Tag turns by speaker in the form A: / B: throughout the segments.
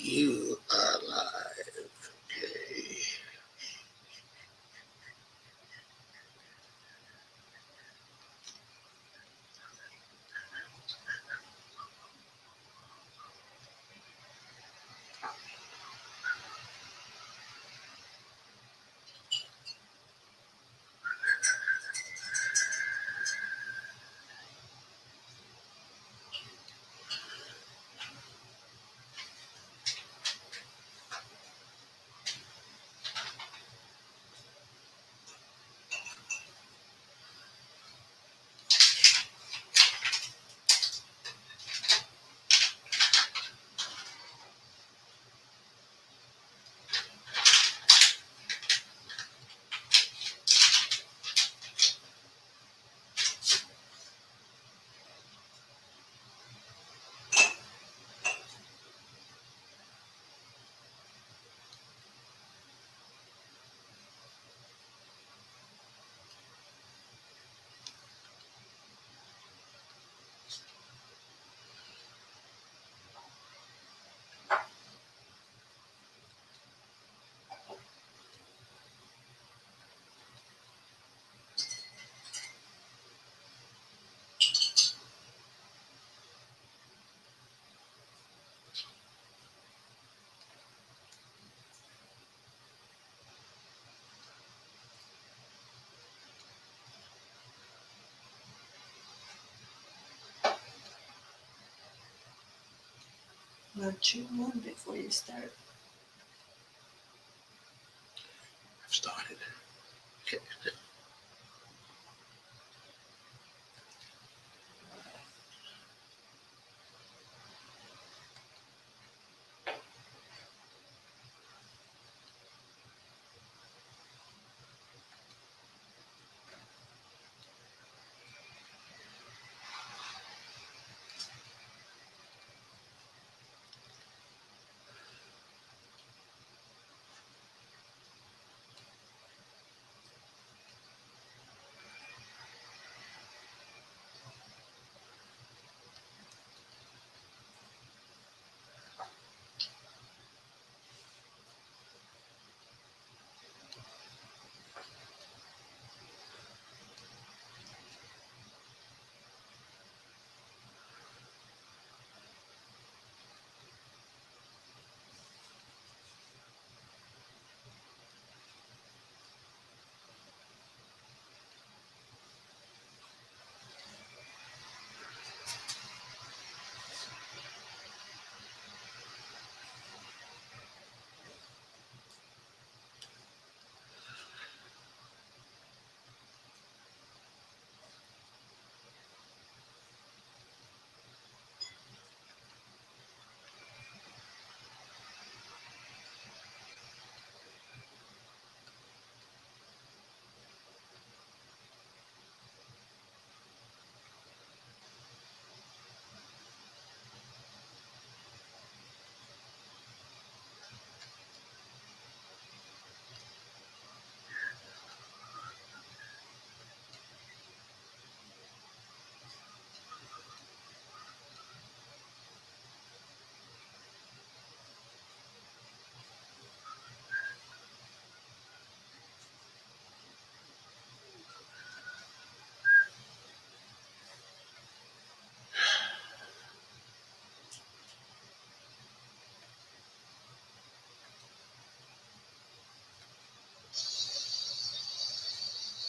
A: You are live. Okay.
B: Not chew one before you start.
A: I've started. Okay.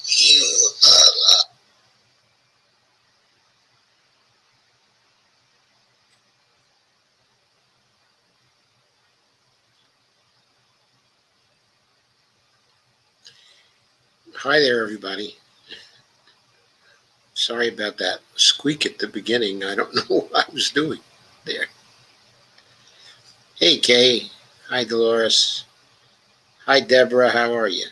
A: You are live. Hi there, everybody. Sorry about that squeak at the beginning. I don't know what I was doing there. Hey, Kay. Hi, Dolores. Hi, Deborah. How are you?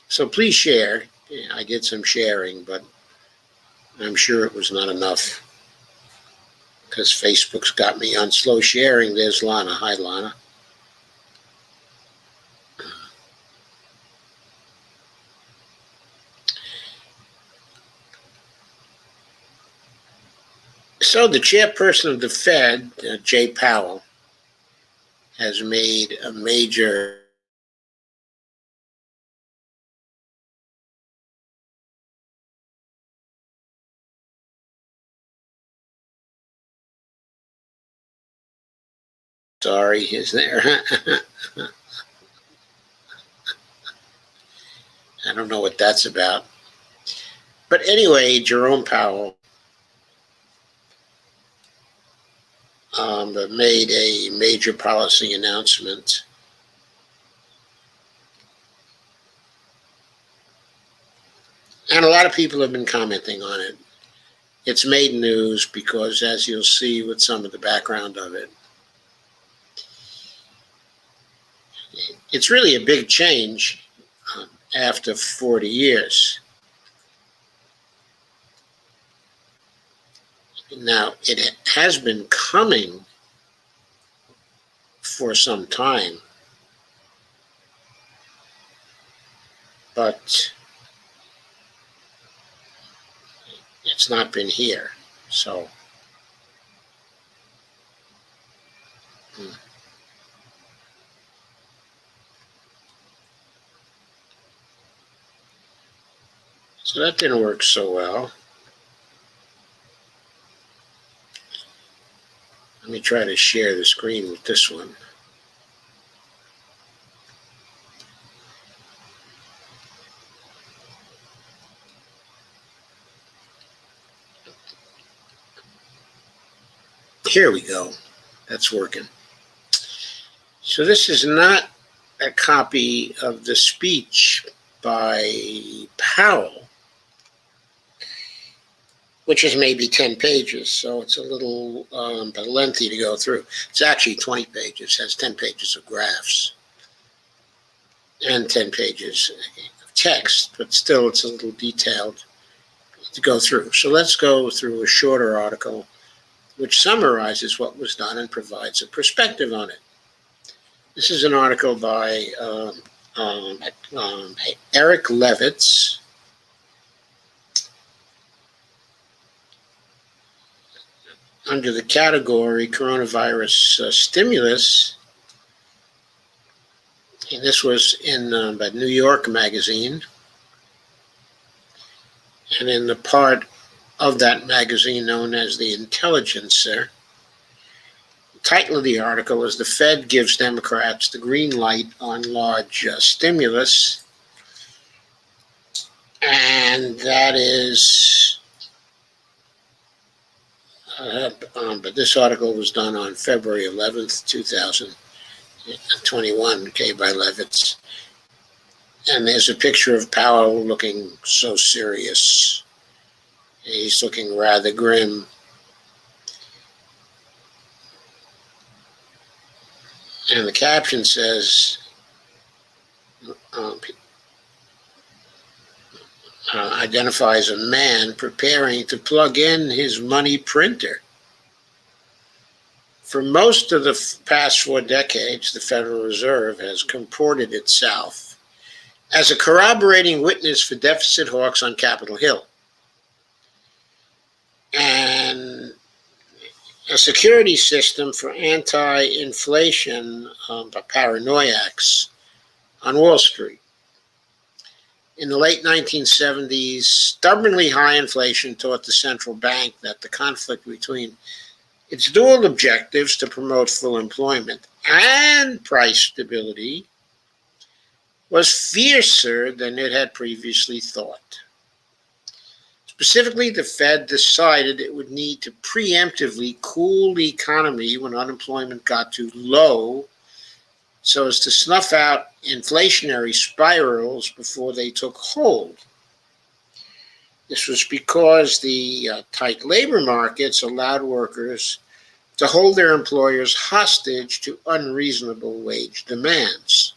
A: So please share. Yeah, I did some sharing, but I'm sure it was not enough because Facebook's got me on slow sharing. There's Lana. Hi, Lana. So the chairperson of the Fed, Jay Powell, has made a major sorry, is there? I don't know what that's about. But anyway, Jerome Powell made a major policy announcement. And a lot of people have been commenting on it. It's made news because, as you'll see with some of the background of it, it's really a big change after 40 years. Now, it has been coming for some time, but it's not been here. So, so that didn't work so well. Let me try to share the screen with this one. Here we go. That's working. So this is not a copy of the speech by Powell, which is maybe 10 pages, so it's a little lengthy to go through. It's actually 20 pages, has 10 pages of graphs and 10 pages of text, but still it's a little detailed to go through. So let's go through a shorter article which summarizes what was done and provides a perspective on it. This is an article by Eric Levitz, under the category Coronavirus Stimulus. And this was in the New York Magazine. And in the part of that magazine known as the Intelligencer, the title of the article is "The Fed Gives Democrats the Green Light on Large Stimulus." And that is but this article was done on February 11th, 2021, okay, by Levitz. And there's a picture of Powell looking so serious. He's looking rather grim. And the caption says, identifies a man preparing to plug in his money printer. For most of the past 4 decades, the Federal Reserve has comported itself as a corroborating witness for deficit hawks on Capitol Hill and a security system for anti-inflation paranoiacs on Wall Street. In the late 1970s, stubbornly high inflation taught the central bank that the conflict between its dual objectives to promote full employment and price stability was fiercer than it had previously thought. Specifically, the Fed decided it would need to preemptively cool the economy when unemployment got too low, so as to snuff out inflationary spirals before they took hold. This was because the tight labor markets allowed workers to hold their employers hostage to unreasonable wage demands.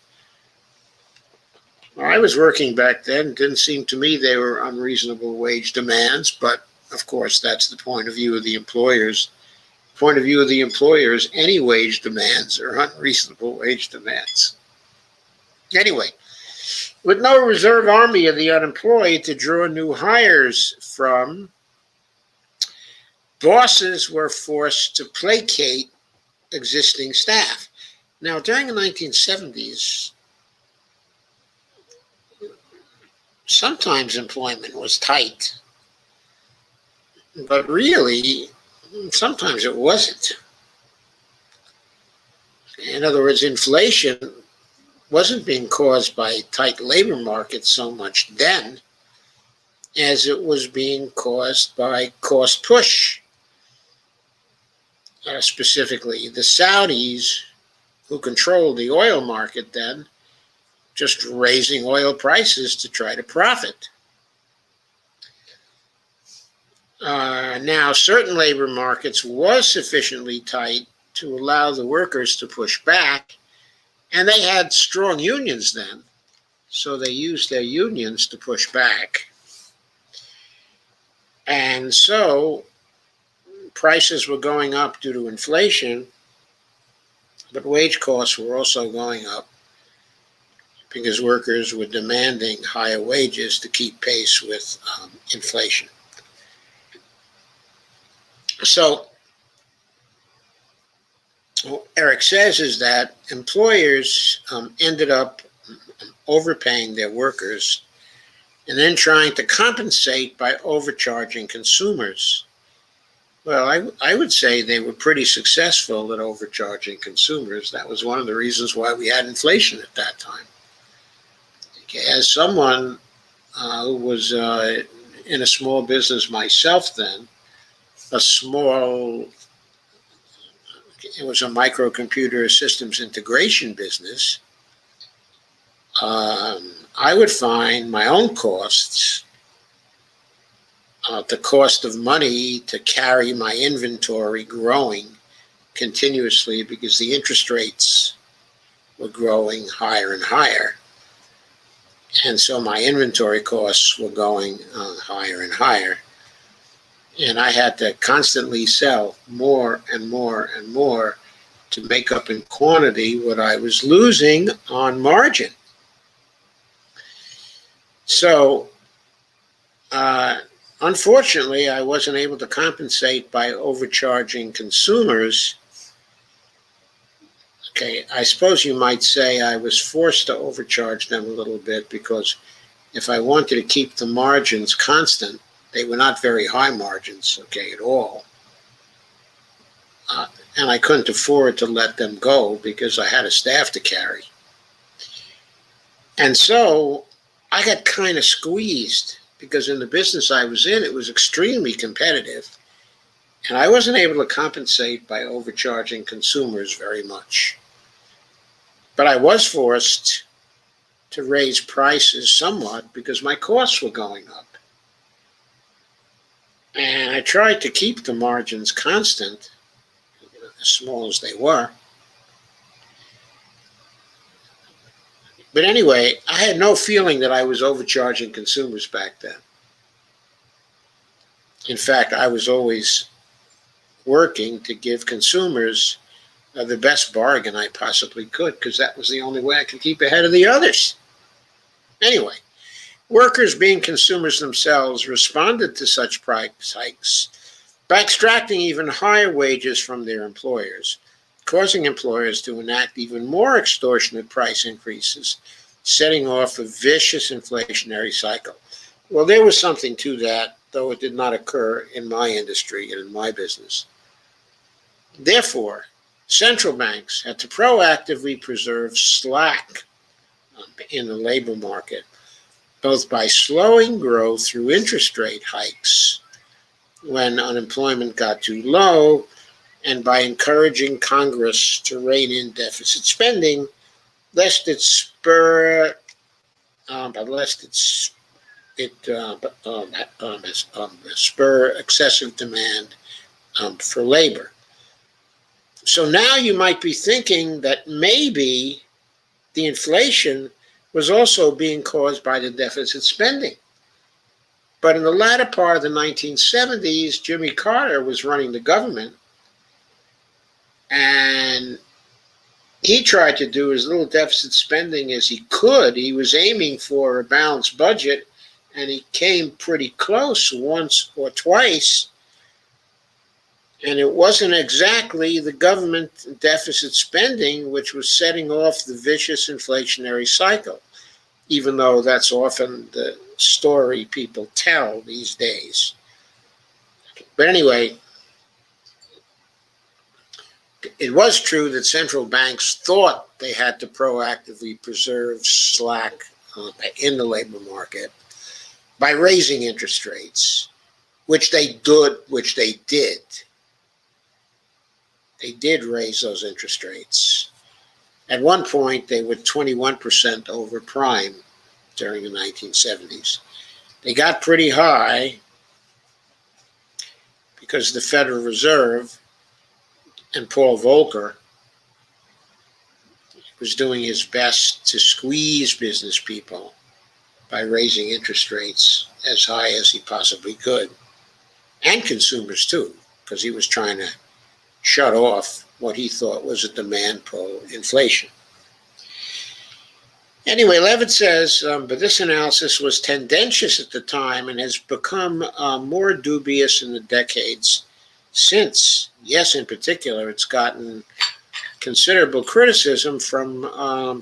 A: Well, I was working back then. It didn't seem to me they were unreasonable wage demands, but of course that's the point of view of the employers. Point of view of the employers, any wage demands are unreasonable wage demands. Anyway, with no reserve army of the unemployed to draw new hires from, bosses were forced to placate existing staff. Now, during the 1970s, sometimes employment was tight, but really, sometimes it wasn't. In other words, inflation wasn't being caused by tight labor markets so much then as it was being caused by cost push. Specifically, the Saudis, who controlled the oil market then, just raising oil prices to try to profit. Now, certain labor markets was sufficiently tight to allow the workers to push back, and they had strong unions then, so they used their unions to push back. And so prices were going up due to inflation, but wage costs were also going up because workers were demanding higher wages to keep pace with inflation. So what Eric says is that employers ended up overpaying their workers and then trying to compensate by overcharging consumers. Well, I would say they were pretty successful at overcharging consumers. That was one of the reasons why we had inflation at that time. Okay, as someone who was in a small business myself then, it was a microcomputer systems integration business, I would find my own costs, the cost of money to carry my inventory growing continuously because the interest rates were growing higher and higher. And so my inventory costs were going higher and higher. And I had to constantly sell more and more and more to make up in quantity what I was losing on margin. So, unfortunately, I wasn't able to compensate by overcharging consumers. Okay, I suppose you might say I was forced to overcharge them a little bit because if I wanted to keep the margins constant, they were not very high margins, okay, at all. And I couldn't afford to let them go because I had a staff to carry. And so I got kind of squeezed because in the business I was in, it was extremely competitive. And I wasn't able to compensate by overcharging consumers very much. But I was forced to raise prices somewhat because my costs were going up. And I tried to keep the margins constant, as small as they were. But anyway, I had no feeling that I was overcharging consumers back then. In fact, I was always working to give consumers the best bargain I possibly could because that was the only way I could keep ahead of the others. Anyway, workers, being consumers themselves, responded to such price hikes by extracting even higher wages from their employers, causing employers to enact even more extortionate price increases, setting off a vicious inflationary cycle. Well, there was something to that, though it did not occur in my industry and in my business. Therefore, central banks had to proactively preserve slack in the labor market, both by slowing growth through interest rate hikes when unemployment got too low, and by encouraging Congress to rein in deficit spending, lest it spur excessive demand for labor. So now you might be thinking that maybe the inflation was also being caused by the deficit spending. But in the latter part of the 1970s, Jimmy Carter was running the government, and he tried to do as little deficit spending as he could. He was aiming for a balanced budget, and he came pretty close once or twice. And it wasn't exactly the government deficit spending which was setting off the vicious inflationary cycle, even though that's often the story people tell these days. But anyway, it was true that central banks thought they had to proactively preserve slack in the labor market by raising interest rates, which they did. They did raise those interest rates. At one point, they were 21% over prime during the 1970s. They got pretty high because the Federal Reserve and Paul Volcker was doing his best to squeeze business people by raising interest rates as high as he possibly could, and consumers too, because he was trying to shut off what he thought was a demand pull inflation. Anyway, Levitt says, but this analysis was tendentious at the time and has become more dubious in the decades since. Yes, in particular, it's gotten considerable criticism from Warren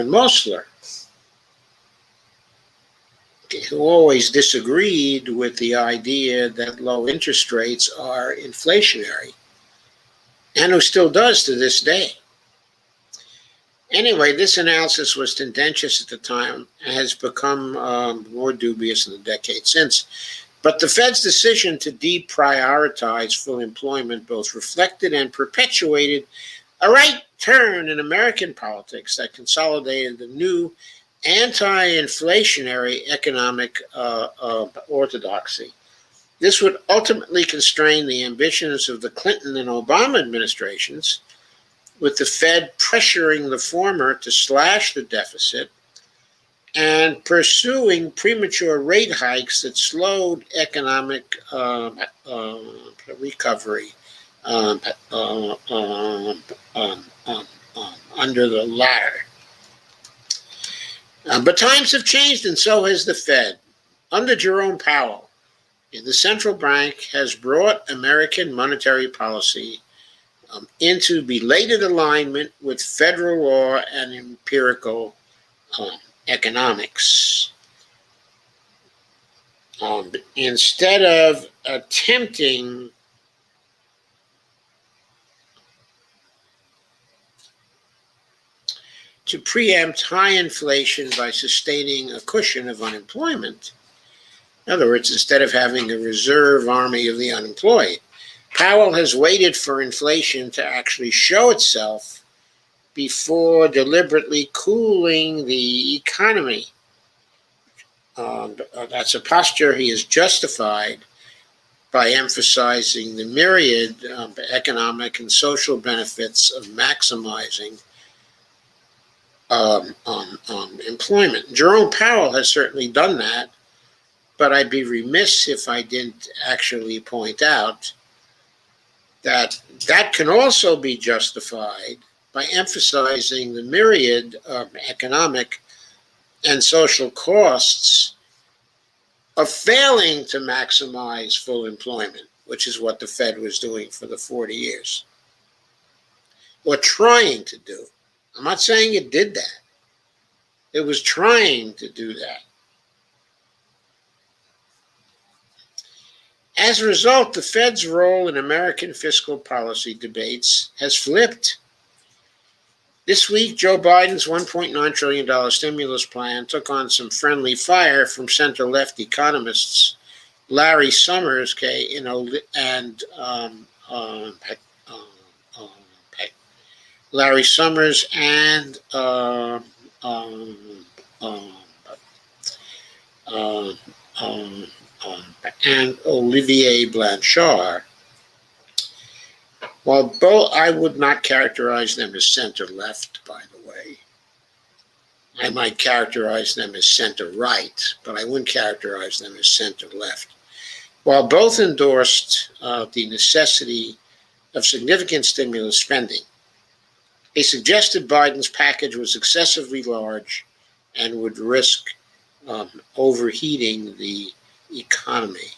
A: Mosler, who always disagreed with the idea that low interest rates are inflationary, and who still does to this day. Anyway, this analysis was tendentious at the time and has become more dubious in the decade since. But the Fed's decision to deprioritize full employment both reflected and perpetuated a right turn in American politics that consolidated the new anti-inflationary economic orthodoxy. This would ultimately constrain the ambitions of the Clinton and Obama administrations, with the Fed pressuring the former to slash the deficit and pursuing premature rate hikes that slowed economic recovery under the latter. But times have changed, and so has the Fed. Under Jerome Powell, the central bank has brought American monetary policy into belated alignment with federal law and empirical economics. Instead of attempting to preempt high inflation by sustaining a cushion of unemployment, in other words, instead of having a reserve army of the unemployed, Powell has waited for inflation to actually show itself before deliberately cooling the economy. That's a posture he has justified by emphasizing the myriad economic and social benefits of maximizing employment. Jerome Powell has certainly done that, but I'd be remiss if I didn't actually point out that that can also be justified by emphasizing the myriad of economic and social costs of failing to maximize full employment, which is what the Fed was doing for the 40 years, or trying to do. I'm not saying it did that. It was trying to do that. As a result, the Fed's role in American fiscal policy debates has flipped. This week, Joe Biden's $1.9 trillion stimulus plan took on some friendly fire from center-left economists Larry Summers Larry Summers and Olivier Blanchard. While both, I would not characterize them as center-left, by the way. I might characterize them as center-right, but I wouldn't characterize them as center-left. While both endorsed the necessity of significant stimulus spending, they suggested Biden's package was excessively large and would risk overheating the economy.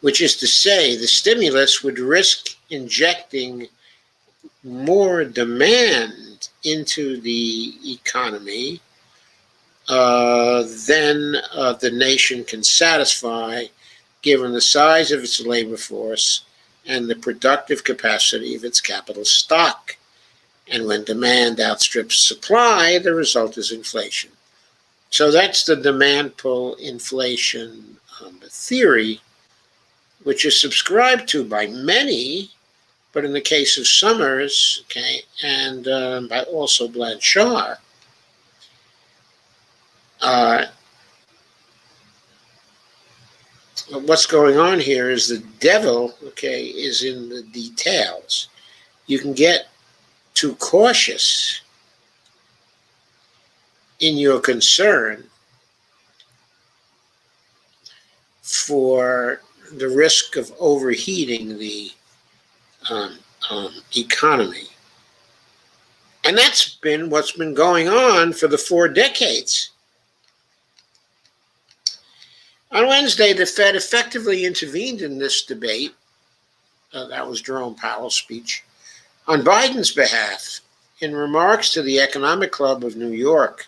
A: which is to say the stimulus would risk injecting more demand into the economy than the nation can satisfy, given the size of its labor force and the productive capacity of its capital stock. And when demand outstrips supply, the result is inflation. So that's the demand pull inflation theory, which is subscribed to by many, but in the case of Summers, okay, and by also Blanchard, what's going on here is the devil, okay, is in the details. You can get too cautious in your concern for the risk of overheating the economy. And that's been what's been going on for the 4 decades. On Wednesday, the Fed effectively intervened in this debate. That was Jerome Powell's speech on Biden's behalf. In remarks to the Economic Club of New York,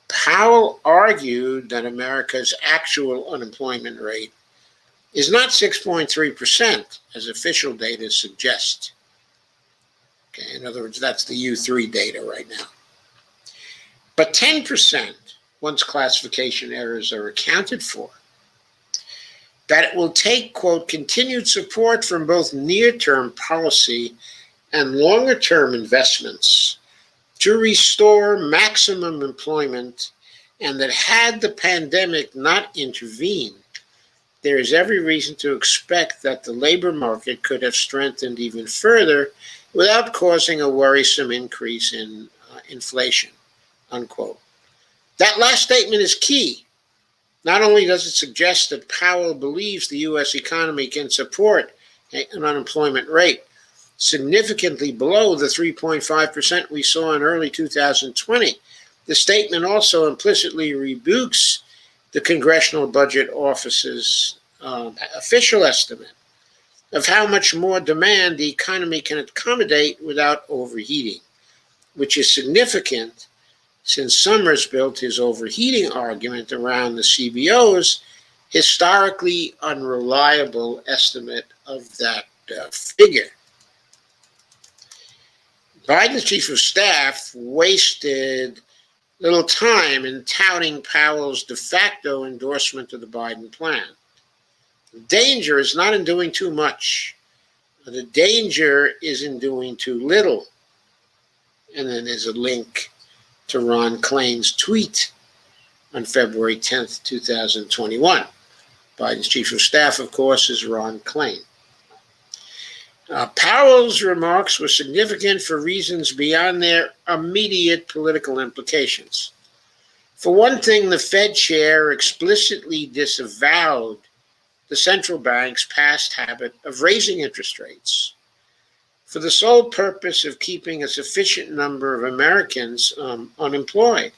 A: Powell argued that America's actual unemployment rate is not 6.3%, as official data suggests. Okay, in other words, that's the U3 data right now. But 10%, once classification errors are accounted for. That it will take, quote, continued support from both near-term policy and longer-term investments to restore maximum employment, and that had the pandemic not intervened, there is every reason to expect that the labor market could have strengthened even further without causing a worrisome increase in inflation, unquote. That last statement is key. Not only does it suggest that Powell believes the U.S. economy can support an unemployment rate significantly below the 3.5% we saw in early 2020, the statement also implicitly rebukes the Congressional Budget Office's official estimate of how much more demand the economy can accommodate without overheating, which is significant since Summers built his overheating argument around the CBO's historically unreliable estimate of that figure. Biden's chief of staff wasted little time in touting Powell's de facto endorsement of the Biden plan. The danger is not in doing too much. The danger is in doing too little. And then there's a link to Ron Klain's tweet on February 10th, 2021. Biden's chief of staff, of course, is Ron Klain. Powell's remarks were significant for reasons beyond their immediate political implications. For one thing, the Fed chair explicitly disavowed the central bank's past habit of raising interest rates for the sole purpose of keeping a sufficient number of Americans unemployed.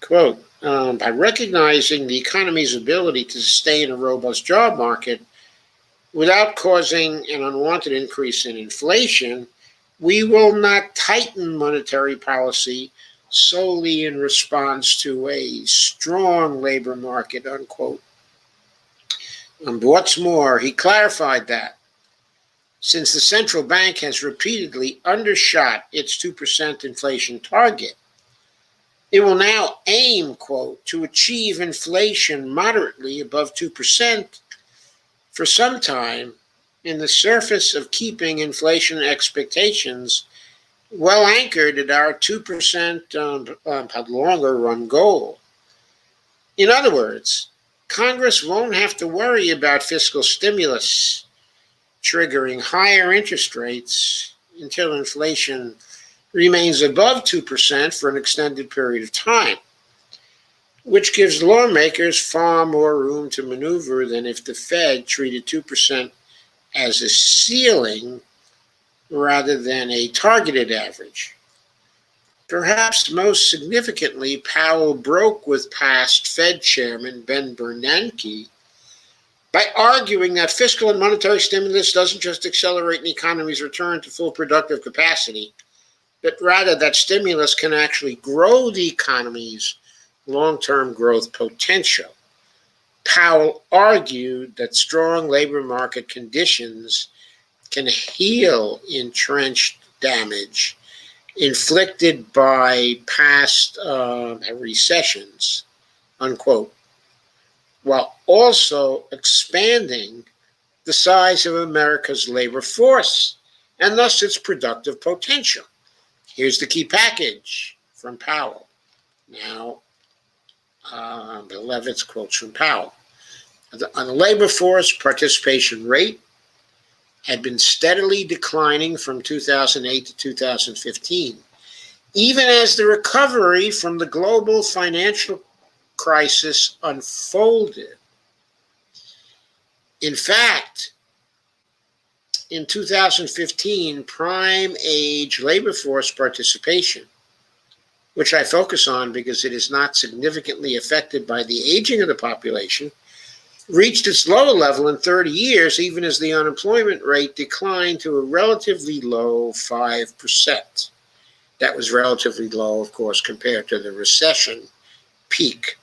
A: Quote, by recognizing the economy's ability to sustain a robust job market without causing an unwanted increase in inflation, we will not tighten monetary policy solely in response to a strong labor market, unquote. What's more, he clarified that since the central bank has repeatedly undershot its 2% inflation target, it will now aim, quote, to achieve inflation moderately above 2% for some time in the service of keeping inflation expectations well anchored at our 2% longer run goal. In other words, Congress won't have to worry about fiscal stimulus triggering higher interest rates until inflation remains above 2% for an extended period of time, which gives lawmakers far more room to maneuver than if the Fed treated 2% as a ceiling rather than a targeted average. Perhaps most significantly, Powell broke with past Fed Chairman Ben Bernanke by arguing that fiscal and monetary stimulus doesn't just accelerate an economy's return to full productive capacity, but rather that stimulus can actually grow the economy's long-term growth potential. Powell argued that strong labor market conditions can heal entrenched damage inflicted by past recessions, unquote, while also expanding the size of America's labor force and thus its productive potential. Here's the key package from Powell. Now, Levitt's quotes from Powell. On the labor force participation rate had been steadily declining from 2008 to 2015, even as the recovery from the global financial crisis unfolded. In fact, in 2015, prime age labor force participation, which I focus on because it is not significantly affected by the aging of the population, reached its lower level in 30 years, even as the unemployment rate declined to a relatively low 5%. That was relatively low, of course, compared to the recession peak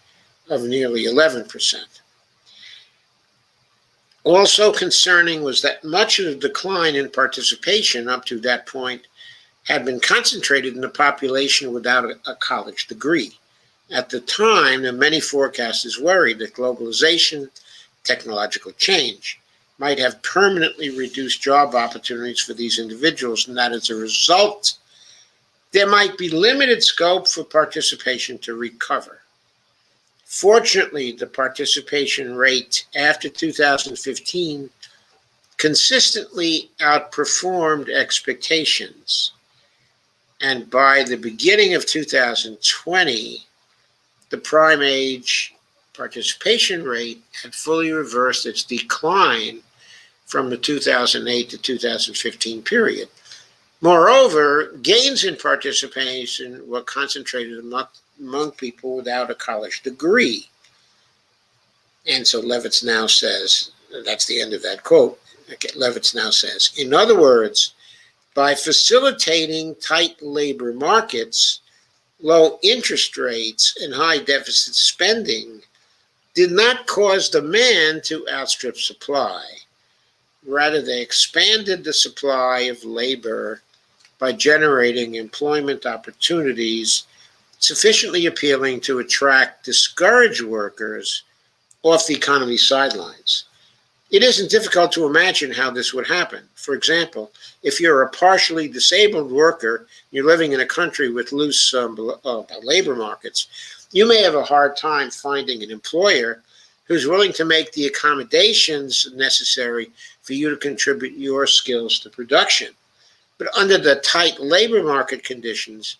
A: of nearly 11%. Also concerning was that much of the decline in participation up to that point had been concentrated in the population without a college degree. At the time, many forecasters worried that globalization, technological change, might have permanently reduced job opportunities for these individuals, and that as a result, there might be limited scope for participation to recover. Fortunately, the participation rate after 2015 consistently outperformed expectations. And by the beginning of 2020, the prime age participation rate had fully reversed its decline from the 2008 to 2015 period. Moreover, gains in participation were concentrated among people without a college degree. And so Levitz now says, that's the end of that quote, Levitz now says, in other words, by facilitating tight labor markets, low interest rates, and high deficit spending did not cause demand to outstrip supply. Rather, they expanded the supply of labor by generating employment opportunities sufficiently appealing to attract discouraged workers off the economy's sidelines. It isn't difficult to imagine how this would happen. For example, if you're a partially disabled worker, you're living in a country with loose labor markets, you may have a hard time finding an employer who's willing to make the accommodations necessary for you to contribute your skills to production. But under the tight labor market conditions,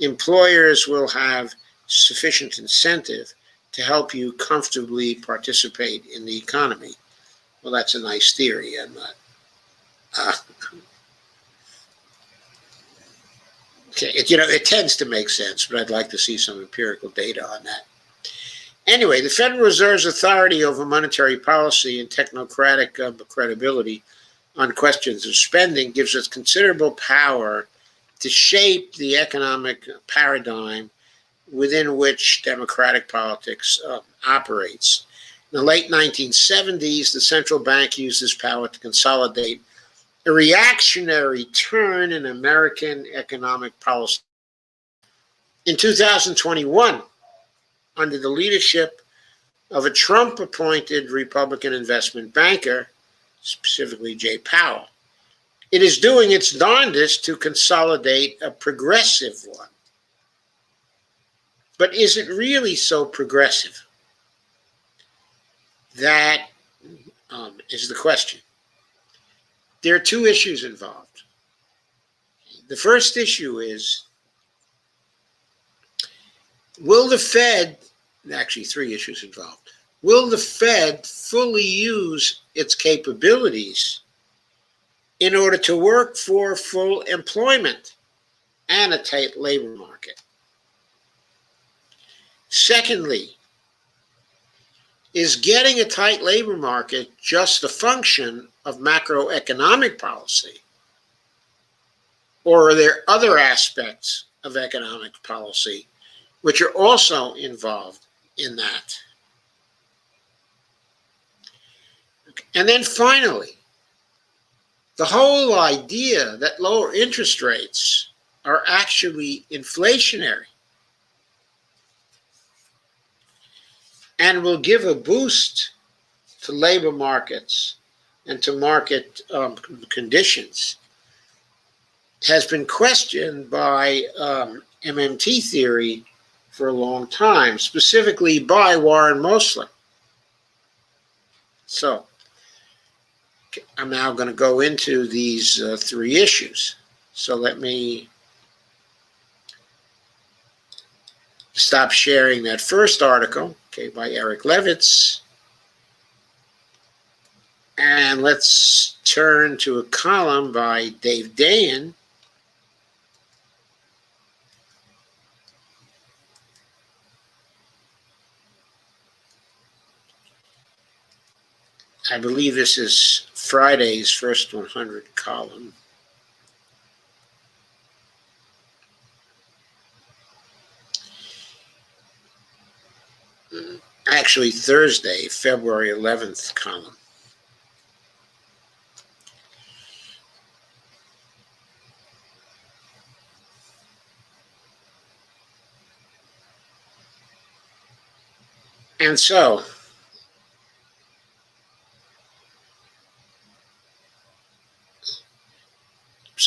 A: employers will have sufficient incentive to help you comfortably participate in the economy. Well, that's a nice theory. It tends to make sense, but I'd like to see some empirical data on that. Anyway, the Federal Reserve's authority over monetary policy and technocratic credibility on questions of spending gives us considerable power to shape the economic paradigm within which democratic politics operates. In the late 1970s, the central bank used this power to consolidate a reactionary turn in American economic policy. In 2021, under the leadership of a Trump-appointed Republican investment banker, specifically Jay Powell, it is doing its darndest to consolidate a progressive one. But is it really so progressive? That is the question. There are two issues involved. The first issue is, will the Fed, actually three issues involved, will the Fed fully use its capabilities in order to work for full employment and a tight labor market? Secondly, Is getting a tight labor market just a function of macroeconomic policy? Or are there other aspects of economic policy which are also involved in that? And then finally, the whole idea that lower interest rates are actually inflationary and will give a boost to labor markets and to market conditions has been questioned by MMT theory for a long time, specifically by Warren Mosler. So I'm now going to go into these three issues. So let me stop sharing that first article, okay, by Eric Levitz. And let's turn to a column by Dave Dayen. I believe this is Friday's First 100 column. Actually, Thursday, February 11th column. And so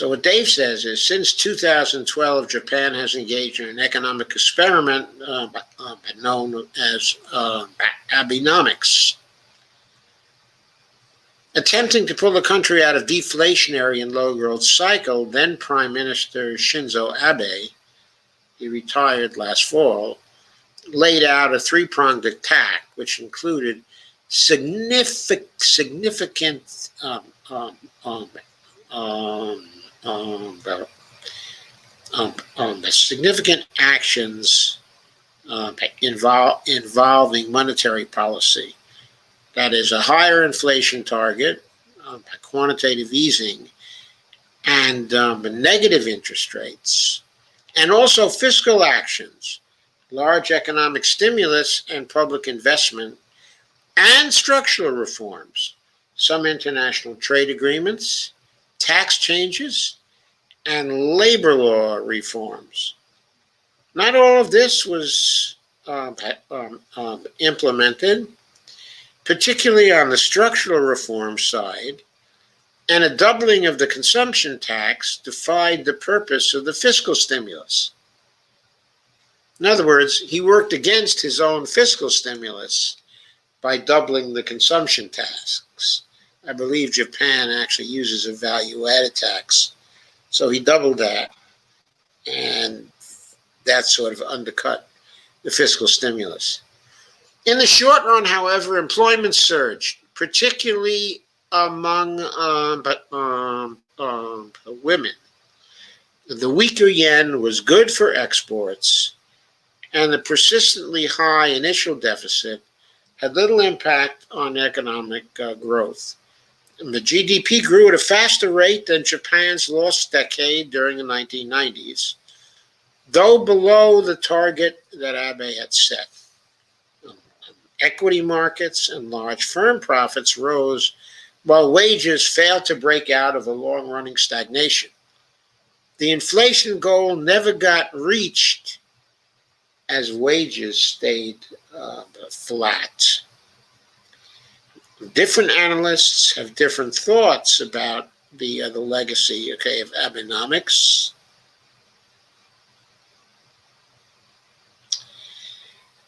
A: what Dave says is, since 2012, Japan has engaged in an economic experiment known as Abenomics, attempting to pull the country out of deflationary and low growth cycle. Then Prime Minister Shinzo Abe, he retired last fall, laid out a three-pronged attack, which included significant actions involving monetary policy. That is, a higher inflation target, quantitative easing, and negative interest rates, and also fiscal actions, large economic stimulus and public investment, and structural reforms, some international trade agreements, tax changes, and labor law reforms. Not all of this was implemented, particularly on the structural reform side, and a doubling of the consumption tax defied the purpose of the fiscal stimulus. In other words, he worked against his own fiscal stimulus by doubling the consumption tax. I believe Japan actually uses a value-added tax. So he doubled that, and that sort of undercut the fiscal stimulus. In the short run, however, employment surged, particularly among women. The weaker yen was good for exports, and the persistently high initial deficit had little impact on economic growth. And the GDP grew at a faster rate than Japan's lost decade during the 1990s, though below the target that Abe had set. Equity markets and large firm profits rose, while wages failed to break out of a long-running stagnation. The inflation goal never got reached as wages stayed flat. Different analysts have different thoughts about the legacy, of Abenomics.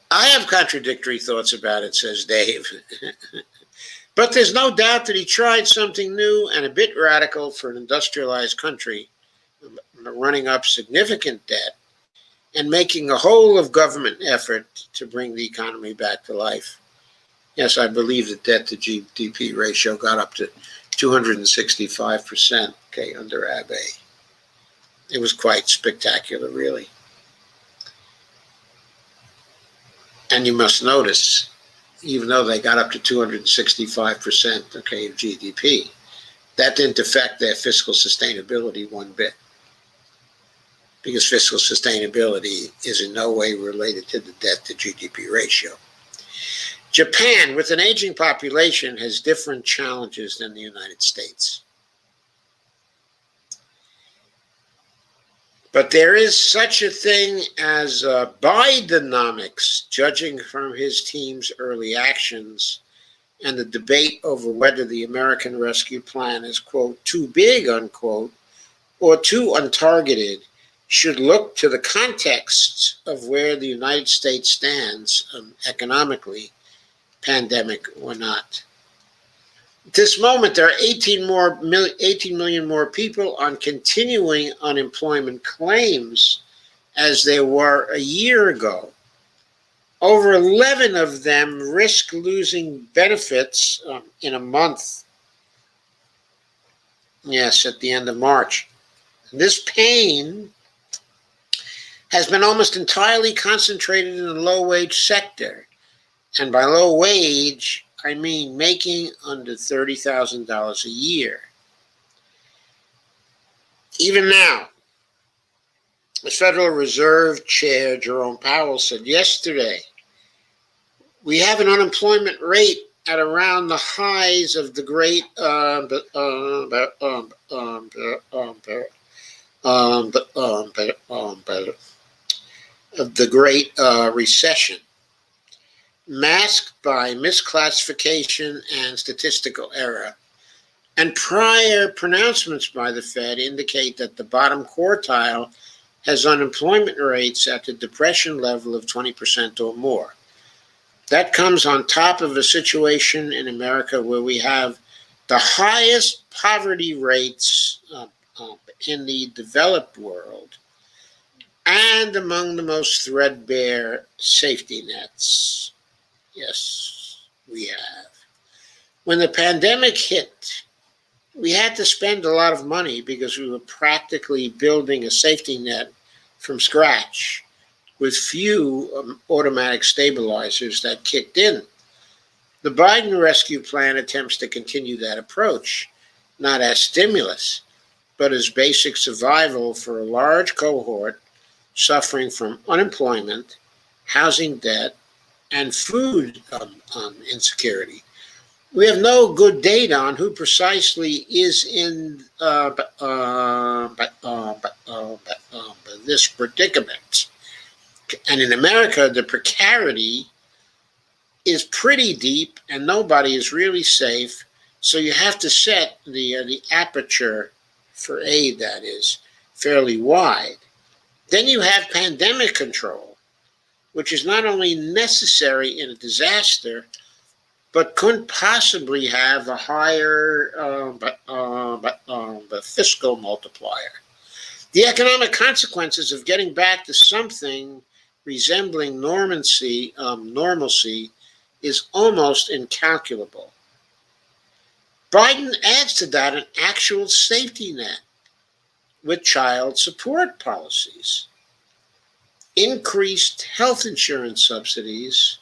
A: I have contradictory thoughts about it, says Dave. But there's no doubt that he tried something new and a bit radical for an industrialized country, running up significant debt and making a whole of government effort to bring the economy back to life. Yes, I believe the debt to GDP ratio got up to 265%, under Abe. It was quite spectacular, really. And you must notice even though they got up to 265%, okay, of GDP. That didn't affect their fiscal sustainability one bit, because fiscal sustainability is in no way related to the debt to GDP ratio. Japan, with an aging population, has different challenges than the United States. But there is such a thing as Bidenomics, judging from his team's early actions, and the debate over whether the American Rescue Plan is, quote, too big, unquote, or too untargeted, should look to the context of where the United States stands economically, pandemic or not. At this moment, there are 18 million more people on continuing unemployment claims as there were a year ago. Over 11 of them risk losing benefits in a month. Yes, at the end of March. This pain has been almost entirely concentrated in the low-wage sector. And by low wage, I mean making under $30,000 a year. Even now, the Federal Reserve Chair Jerome Powell said yesterday, we have an unemployment rate at around the highs of the great recession, masked by misclassification and statistical error. And prior pronouncements by the Fed indicate that the bottom quartile has unemployment rates at the depression level of 20% or more. That comes on top of a situation in America where we have the highest poverty rates in the developed world and among the most threadbare safety nets. Yes, we have. When the pandemic hit, we had to spend a lot of money because we were practically building a safety net from scratch with few automatic stabilizers that kicked in. The Biden rescue plan attempts to continue that approach, not as stimulus, but as basic survival for a large cohort suffering from unemployment, housing debt, and food insecurity. We have no good data on who precisely is in this predicament. And in America, the precarity is pretty deep and nobody is really safe. So you have to set the aperture for aid, that is, fairly wide. Then you have pandemic control, which is not only necessary in a disaster, but couldn't possibly have a higher fiscal multiplier. The economic consequences of getting back to something resembling normalcy is almost incalculable. Biden adds to that an actual safety net with child support policies, increased health insurance subsidies,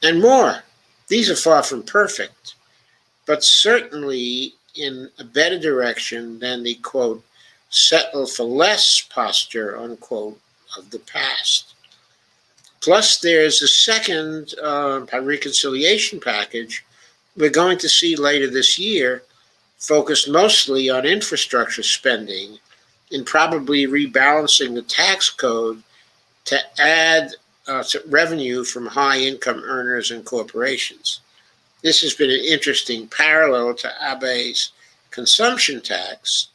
A: and more. These are far from perfect, but certainly in a better direction than the, quote, settle for less posture, unquote, of the past. Plus, there's a second reconciliation package we're going to see later this year, focused mostly on infrastructure spending and probably rebalancing the tax code to add revenue from high-income earners and corporations. This has been an interesting parallel to Abe's consumption tax,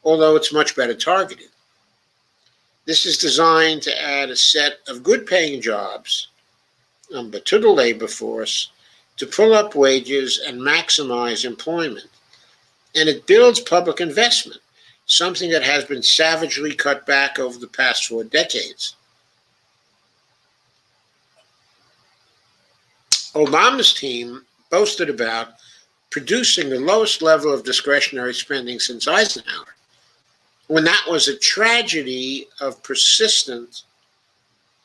A: although it's much better targeted. This is designed to add a set of good-paying jobs, but to the labor force, to pull up wages and maximize employment. And it builds public investment, something that has been savagely cut back over the past 4 decades. Obama's team boasted about producing the lowest level of discretionary spending since Eisenhower, when that was a tragedy of persistent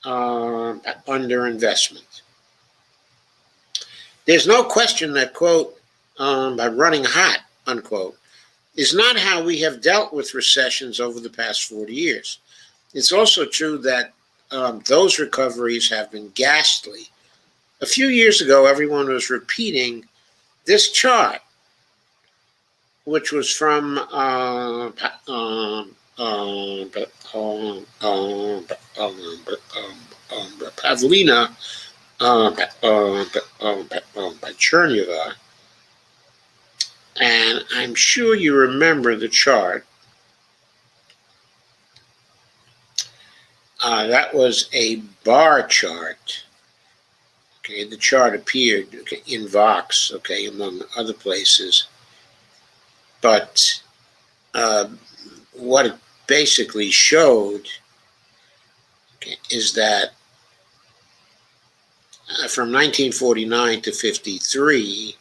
A: underinvestment. There's no question that, quote, by running hot, unquote, is not how we have dealt with recessions over the past 40 years. It's also true that those recoveries have been ghastly. A few years ago, everyone was repeating this chart, which was from Pavlina by Cherneva. And I'm sure you remember the chart. That was a bar chart. Okay, the chart appeared in Vox, okay, among other places. But what it basically showed, okay, is that from 1949 to 53,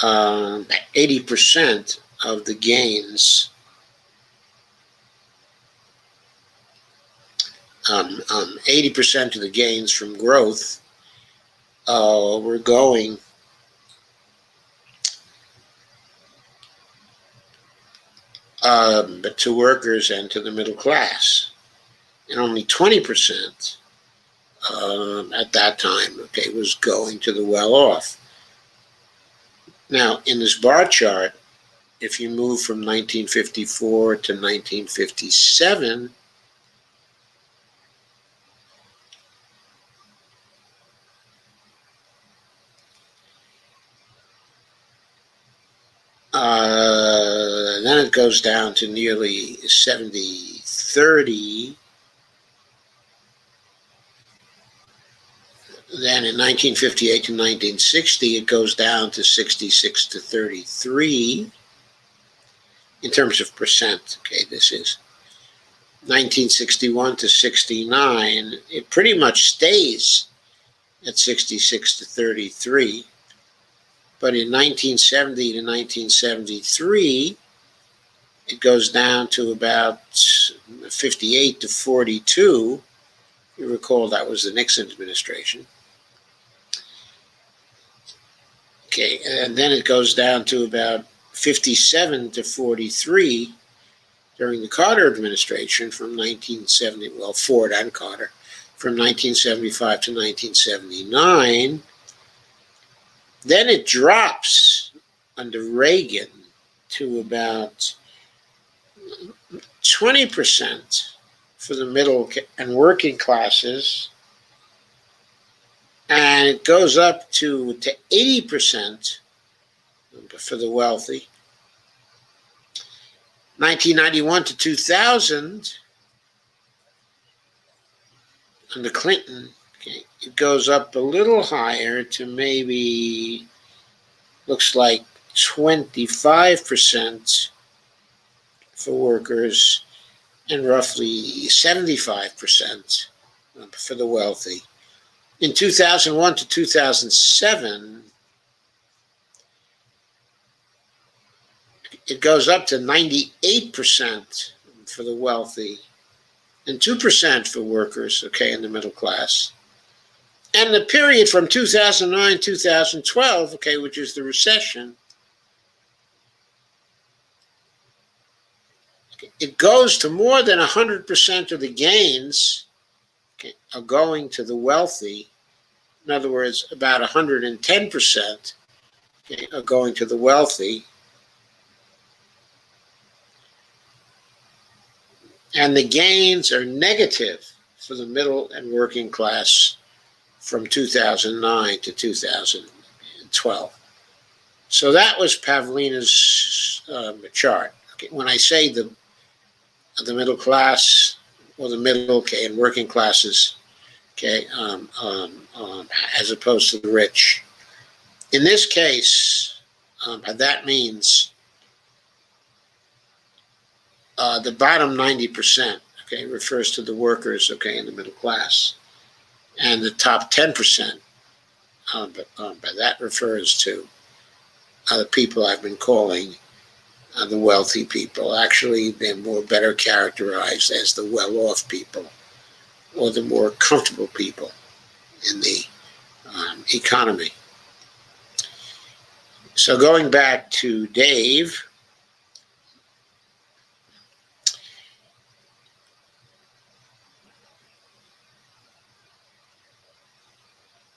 A: 80% of the gains 80% of the gains from growth were going to workers and to the middle class, and only 20% at that time, okay, was going to the well-off. Now, in this bar chart, if you move from 1954 to 1957, then it goes down to nearly 70-30. Then in 1958 to 1960, it goes down to 66-33 in terms of percent. Okay, this is 1961 to 69. It pretty much stays at 66-33. But in 1970 to 1973, it goes down to about 58-42. You recall that was the Nixon administration. Okay, and then it goes down to about 57-43 during the Carter administration from 1970, well, Ford and Carter, from 1975 to 1979. Then it drops under Reagan to about 20% for the middle and working classes, and it goes up to 80% for the wealthy. 1991 to 2000, under Clinton, okay, it goes up a little higher to maybe, looks like 25% for workers and roughly 75% for the wealthy. In 2001 to 2007, it goes up to 98% for the wealthy and 2% for workers, okay, in the middle class. And the period from 2009 to 2012, okay, which is the recession, it goes to more than 100% of the gains, okay, are going to the wealthy. In other words, about 110%, okay, are going to the wealthy. And the gains are negative for the middle and working class from 2009 to 2012. So that was Pavlina's chart. Okay, when I say the middle class or the middle, okay, and working classes, okay, as opposed to the rich. In this case, that means the bottom 90%, okay, refers to the workers, okay, in the middle class, and the top 10%, but that refers to the people I've been calling the wealthy people. Actually, they're more better characterized as the well-off people or the more comfortable people in the economy. So going back to Dave,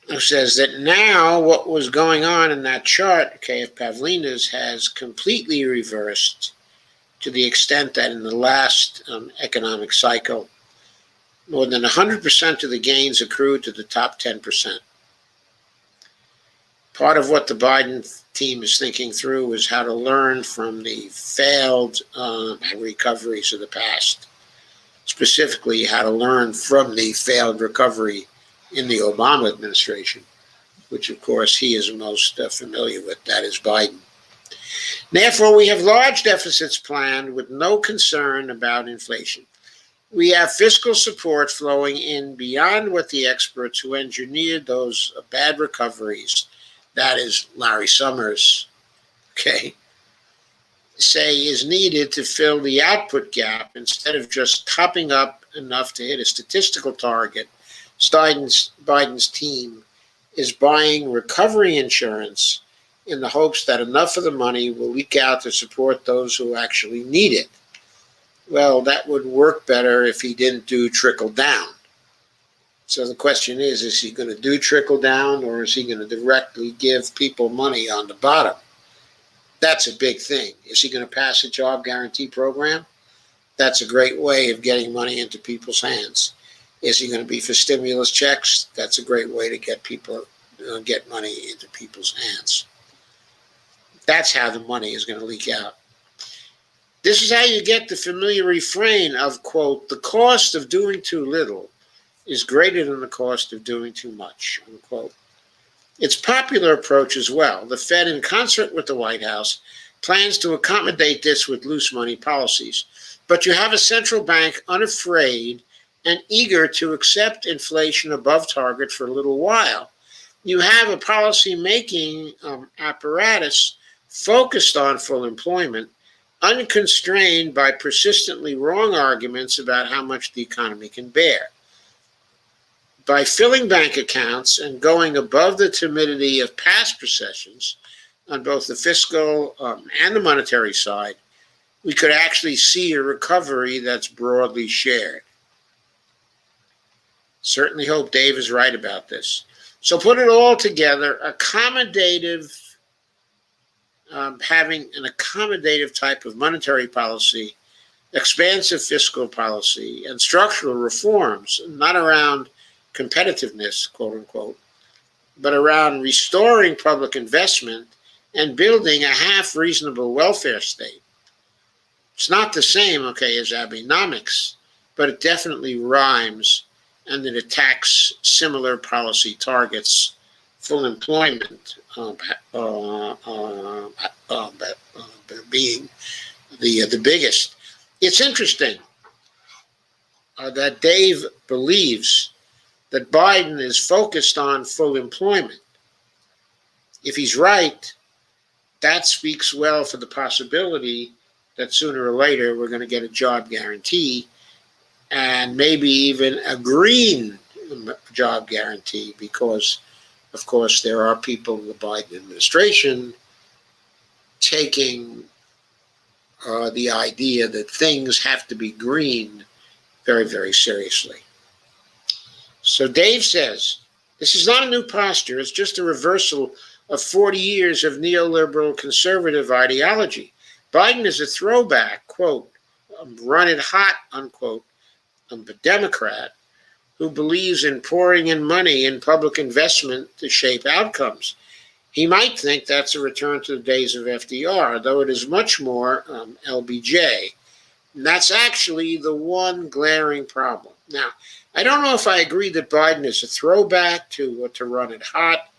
A: who says that now what was going on in that chart, KF Pavlina's, has completely reversed to the extent that in the last economic cycle, more than 100% of the gains accrued to the top 10%. Part of what the Biden team is thinking through is how to learn from the failed recoveries of the past, specifically how to learn from the failed recovery in the Obama administration, which of course he is most familiar with, that is Biden. Therefore, we have large deficits planned with no concern about inflation. We have fiscal support flowing in beyond what the experts who engineered those bad recoveries, that is Larry Summers, say is needed to fill the output gap instead of just topping up enough to hit a statistical target. Biden's team is buying recovery insurance in the hopes that enough of the money will leak out to support those who actually need it. Well, that would work better if he didn't do trickle down. So the question is he going to do trickle down, or is he going to directly give people money on the bottom? That's a big thing. Is he going to pass a job guarantee program? That's a great way of getting money into people's hands. Is he going to be for stimulus checks? That's a great way to get people get money into people's hands. That's how the money is going to leak out. This is how you get the familiar refrain of, quote, the cost of doing too little is greater than the cost of doing too much, unquote. It's a popular approach as well. The Fed, in concert with the White House, plans to accommodate this with loose money policies. But you have a central bank unafraid and eager to accept inflation above target for a little while. You have a policy-making apparatus focused on full employment, unconstrained by persistently wrong arguments about how much the economy can bear. By filling bank accounts and going above the timidity of past recessions on both the fiscal and the monetary side, we could actually see a recovery that's broadly shared. Certainly hope Dave is right about this. So put it all together, having an accommodative type of monetary policy, expansive fiscal policy, and structural reforms, not around competitiveness, quote unquote, but around restoring public investment and building a half reasonable welfare state. It's not the same, as Abenomics, but it definitely rhymes, and it attacks similar policy targets, full employment being the biggest. It's interesting that Dave believes that Biden is focused on full employment. If he's right, that speaks well for the possibility that sooner or later we're going to get a job guarantee, and maybe even a green job guarantee, because, of course, there are people in the Biden administration taking the idea that things have to be green very, very seriously. So Dave says, this is not a new posture. It's just a reversal of 40 years of neoliberal conservative ideology. Biden is a throwback, quote, run it hot, unquote, a Democrat who believes in pouring in money in public investment to shape outcomes. He might think that's a return to the days of FDR, though it is much more LBJ. And that's actually the one glaring problem. Now, I don't know if I agree that Biden is a throwback to run it hot.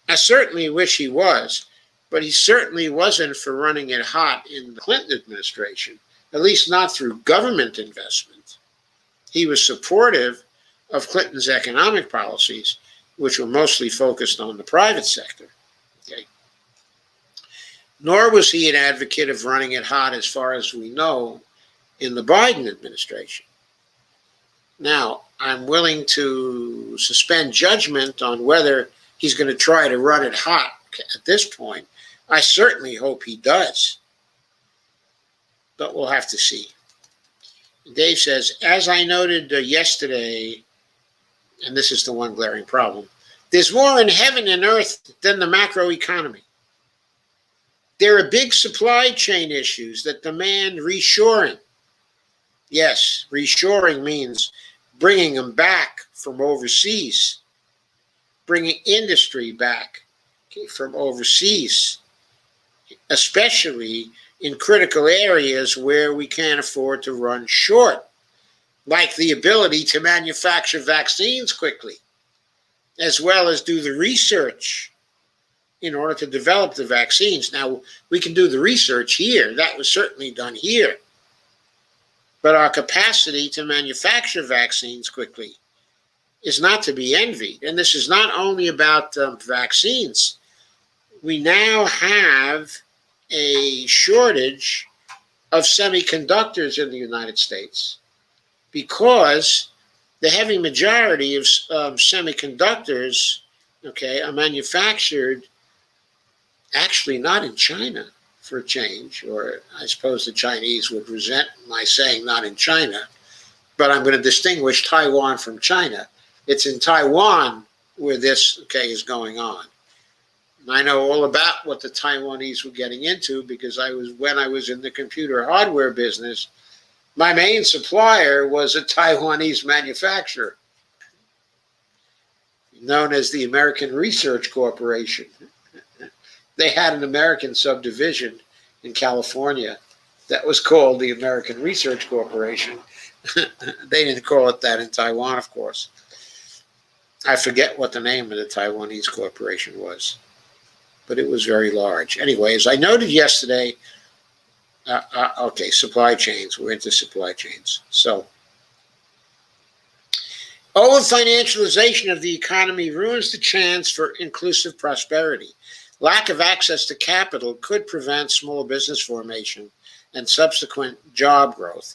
A: I certainly wish he was, but he certainly wasn't for running it hot in the Clinton administration, at least not through government investment. He was supportive of Clinton's economic policies, which were mostly focused on the private sector. Nor was he an advocate of running it hot, as far as we know, in the Biden administration. Now, I'm willing to suspend judgment on whether he's going to try to run it hot at this point. I certainly hope he does, but we'll have to see. Dave says, as I noted yesterday, and this is the one glaring problem, there's more in heaven and earth than the macroeconomy. There are big supply chain issues that demand reshoring. Yes, reshoring means bringing them back from overseas, bringing industry back from overseas, especially in critical areas where we can't afford to run short, like the ability to manufacture vaccines quickly, as well as do the research in order to develop the vaccines. Now, we can do the research here. That was certainly done here. But our capacity to manufacture vaccines quickly is not to be envied. And this is not only about vaccines. We now have a shortage of semiconductors in the United States because the heavy majority of semiconductors, are manufactured actually not in China for a change, or I suppose the Chinese would resent my saying not in China, but I'm going to distinguish Taiwan from China. It's in Taiwan where this, is going on. And I know all about what the Taiwanese were getting into because when I was in the computer hardware business, my main supplier was a Taiwanese manufacturer known as the American Research Corporation. They had an American subdivision in California that was called the American Research Corporation. They didn't call it that in Taiwan, of course. I forget what the name of the Taiwanese corporation was, but it was very large. Anyway, as I noted yesterday, supply chains. We're into supply chains. So, over-financialization of the economy ruins the chance for inclusive prosperity. Lack of access to capital could prevent small business formation and subsequent job growth.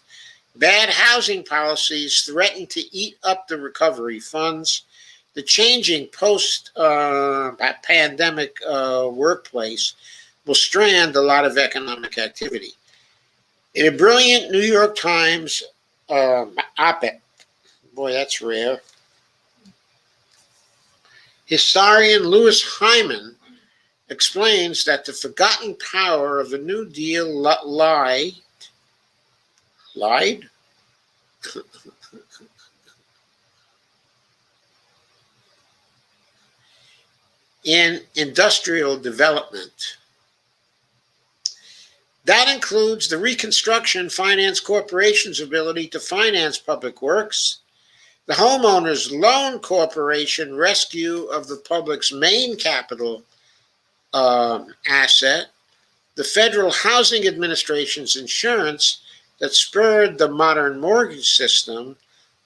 A: Bad housing policies threaten to eat up the recovery funds. The changing post-pandemic workplace will strand a lot of economic activity. In a brilliant New York Times op-ed, boy, that's rare, historian Louis Hyman explains that the forgotten power of the New Deal lied in industrial development. That includes the Reconstruction Finance Corporation's ability to finance public works, the Homeowners Loan Corporation rescue of the public's main capital asset, the Federal Housing Administration's insurance that spurred the modern mortgage system,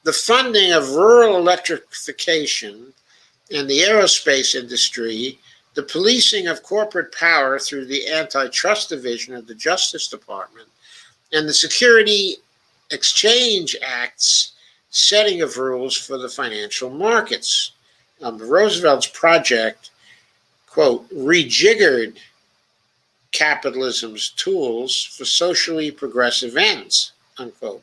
A: the funding of rural electrification and the aerospace industry, the policing of corporate power through the Antitrust Division of the Justice Department, and the Security Exchange Act's setting of rules for the financial markets. Roosevelt's project, quote, rejiggered capitalism's tools for socially progressive ends, unquote,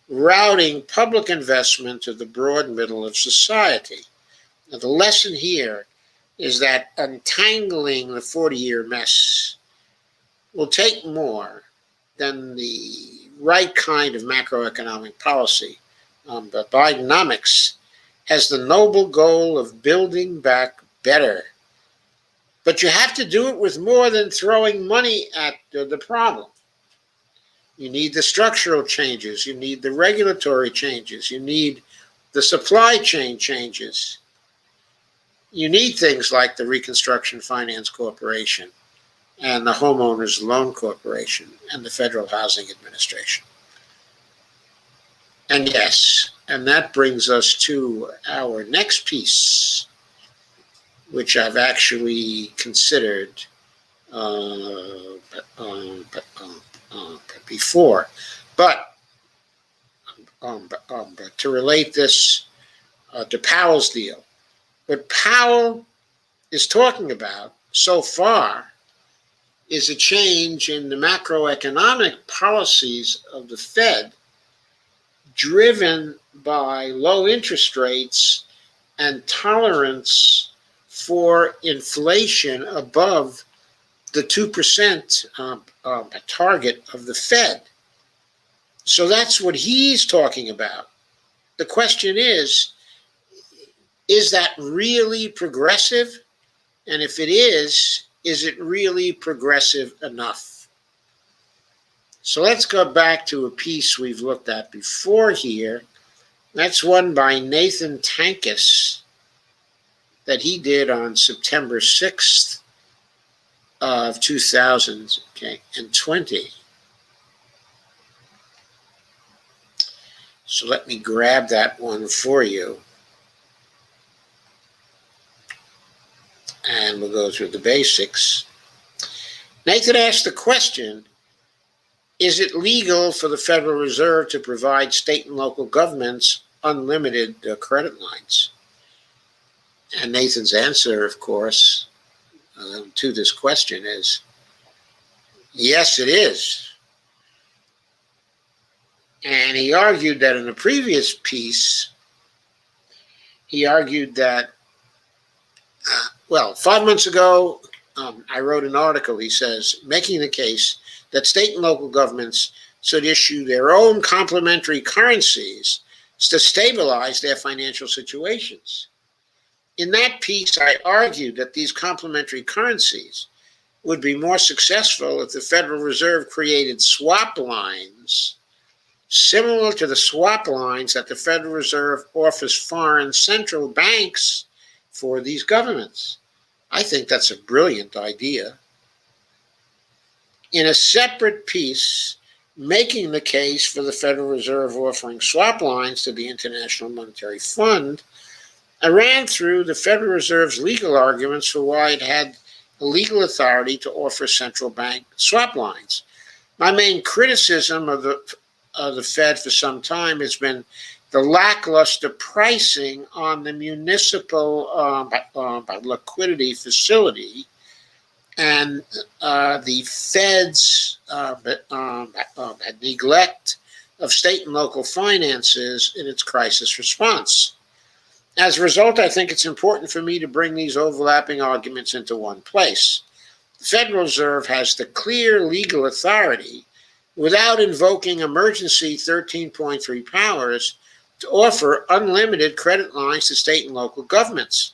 A: routing public investment to the broad middle of society. Now, the lesson here is that untangling the 40-year mess will take more than the right kind of macroeconomic policy. But Bidenomics has the noble goal of building back better. But you have to do it with more than throwing money at the problem. You need the structural changes. You need the regulatory changes. You need the supply chain changes. You need things like the Reconstruction Finance Corporation and the Homeowners Loan Corporation and the Federal Housing Administration. And yes, and that brings us to our next piece, which I've actually considered before. But to relate this to Powell's deal. What Powell is talking about so far is a change in the macroeconomic policies of the Fed, driven by low interest rates and tolerance for inflation above the 2% target of the Fed. So that's what he's talking about. The question is that really progressive? And if it is it really progressive enough? So let's go back to a piece we've looked at before here. That's one by Nathan Tankis that he did on September 6th of 2020. So let me grab that one for you. And we'll go through the basics. Nathan asked the question, is it legal for the Federal Reserve to provide state and local governments unlimited credit lines? And Nathan's answer, of course, to this question is, yes, it is. And he argued that in a previous piece, he argued that, 5 months ago, I wrote an article, he says, making the case that state and local governments should issue their own complementary currencies to stabilize their financial situations. In that piece, I argued that these complementary currencies would be more successful if the Federal Reserve created swap lines similar to the swap lines that the Federal Reserve offers foreign central banks for these governments. I think that's a brilliant idea. In a separate piece, making the case for the Federal Reserve offering swap lines to the International Monetary Fund, I ran through the Federal Reserve's legal arguments for why it had the legal authority to offer central bank swap lines. My main criticism of the Fed for some time has been the lackluster pricing on the municipal liquidity facility and the Fed's neglect of state and local finances in its crisis response. As a result, I think it's important for me to bring these overlapping arguments into one place. The Federal Reserve has the clear legal authority, without invoking emergency 13.3 powers, to offer unlimited credit lines to state and local governments.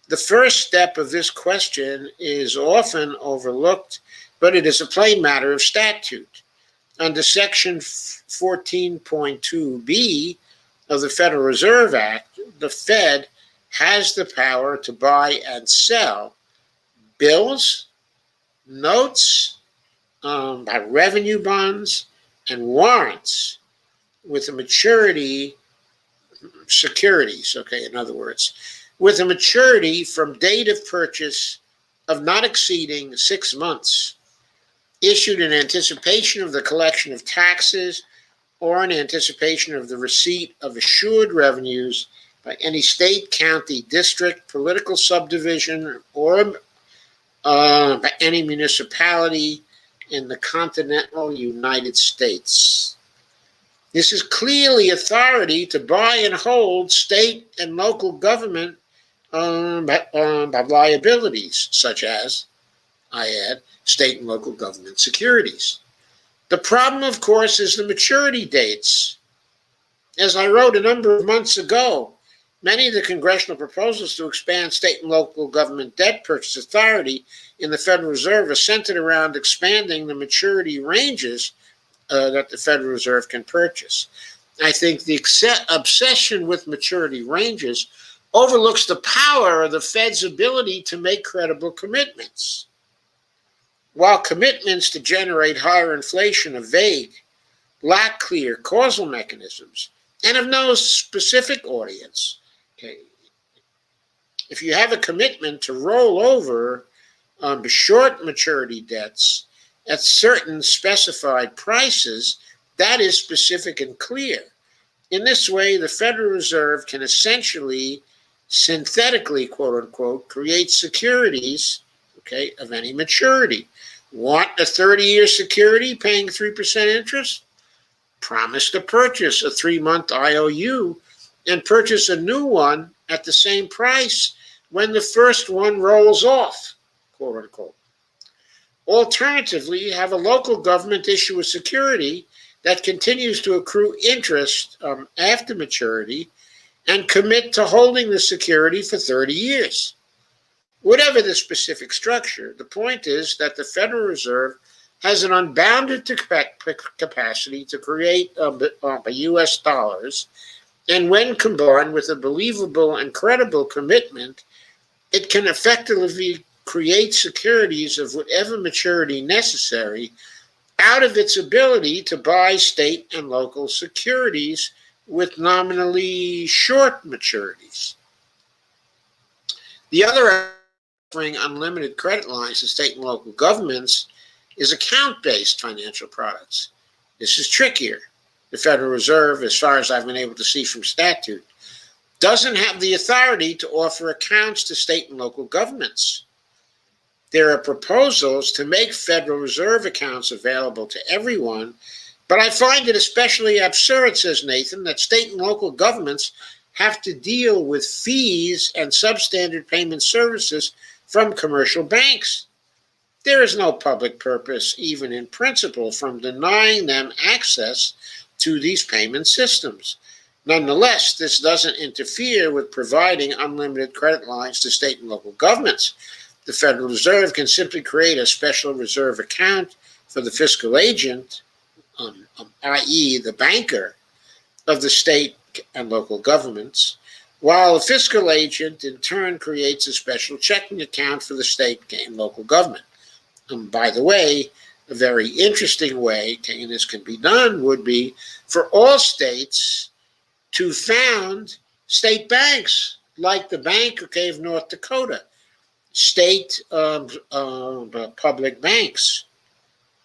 A: The first step of this question is often overlooked, but it is a plain matter of statute. Under Section 14.2b of the Federal Reserve Act, the Fed has the power to buy and sell bills, notes, revenue bonds, and warrants with a maturity, securities, in other words, with a maturity from date of purchase of not exceeding 6 months, issued in anticipation of the collection of taxes or in anticipation of the receipt of assured revenues by any state, county, district, political subdivision, or by any municipality in the continental United States. This is clearly authority to buy and hold state and local government liabilities, such as, I add, state and local government securities. The problem, of course, is the maturity dates. As I wrote a number of months ago, many of the congressional proposals to expand state and local government debt purchase authority in the Federal Reserve are centered around expanding the maturity ranges that the Federal Reserve can purchase. I think the obsession with maturity ranges overlooks the power of the Fed's ability to make credible commitments. While commitments to generate higher inflation are vague, lack clear causal mechanisms, and have no specific audience, if you have a commitment to roll over short maturity debts at certain specified prices, that is specific and clear. In this way, the Federal Reserve can essentially, synthetically, quote unquote, create securities, okay, of any maturity. Want a 30-year security paying 3% interest? Promise to purchase a 3-month IOU and purchase a new one at the same price when the first one rolls off, quote unquote. Alternatively, have a local government issue a security that continues to accrue interest after maturity and commit to holding the security for 30 years. Whatever the specific structure, the point is that the Federal Reserve has an unbounded capacity to create US dollars, and when combined with a believable and credible commitment, it can effectively create securities of whatever maturity necessary out of its ability to buy state and local securities with nominally short maturities. The other offering unlimited credit lines to state and local governments is account-based financial products. This is trickier. The Federal Reserve, as far as I've been able to see from statute, doesn't have the authority to offer accounts to state and local governments. There are proposals to make Federal Reserve accounts available to everyone, but I find it especially absurd, says Nathan, that state and local governments have to deal with fees and substandard payment services from commercial banks. There is no public purpose, even in principle, from denying them access to these payment systems. Nonetheless, this doesn't interfere with providing unlimited credit lines to state and local governments. The Federal Reserve can simply create a special reserve account for the fiscal agent, i.e. the banker of the state and local governments, while the fiscal agent in turn creates a special checking account for the state and local government. By the way, a very interesting way this can be done would be for all states to found state banks, like the Bank of North Dakota, state public banks.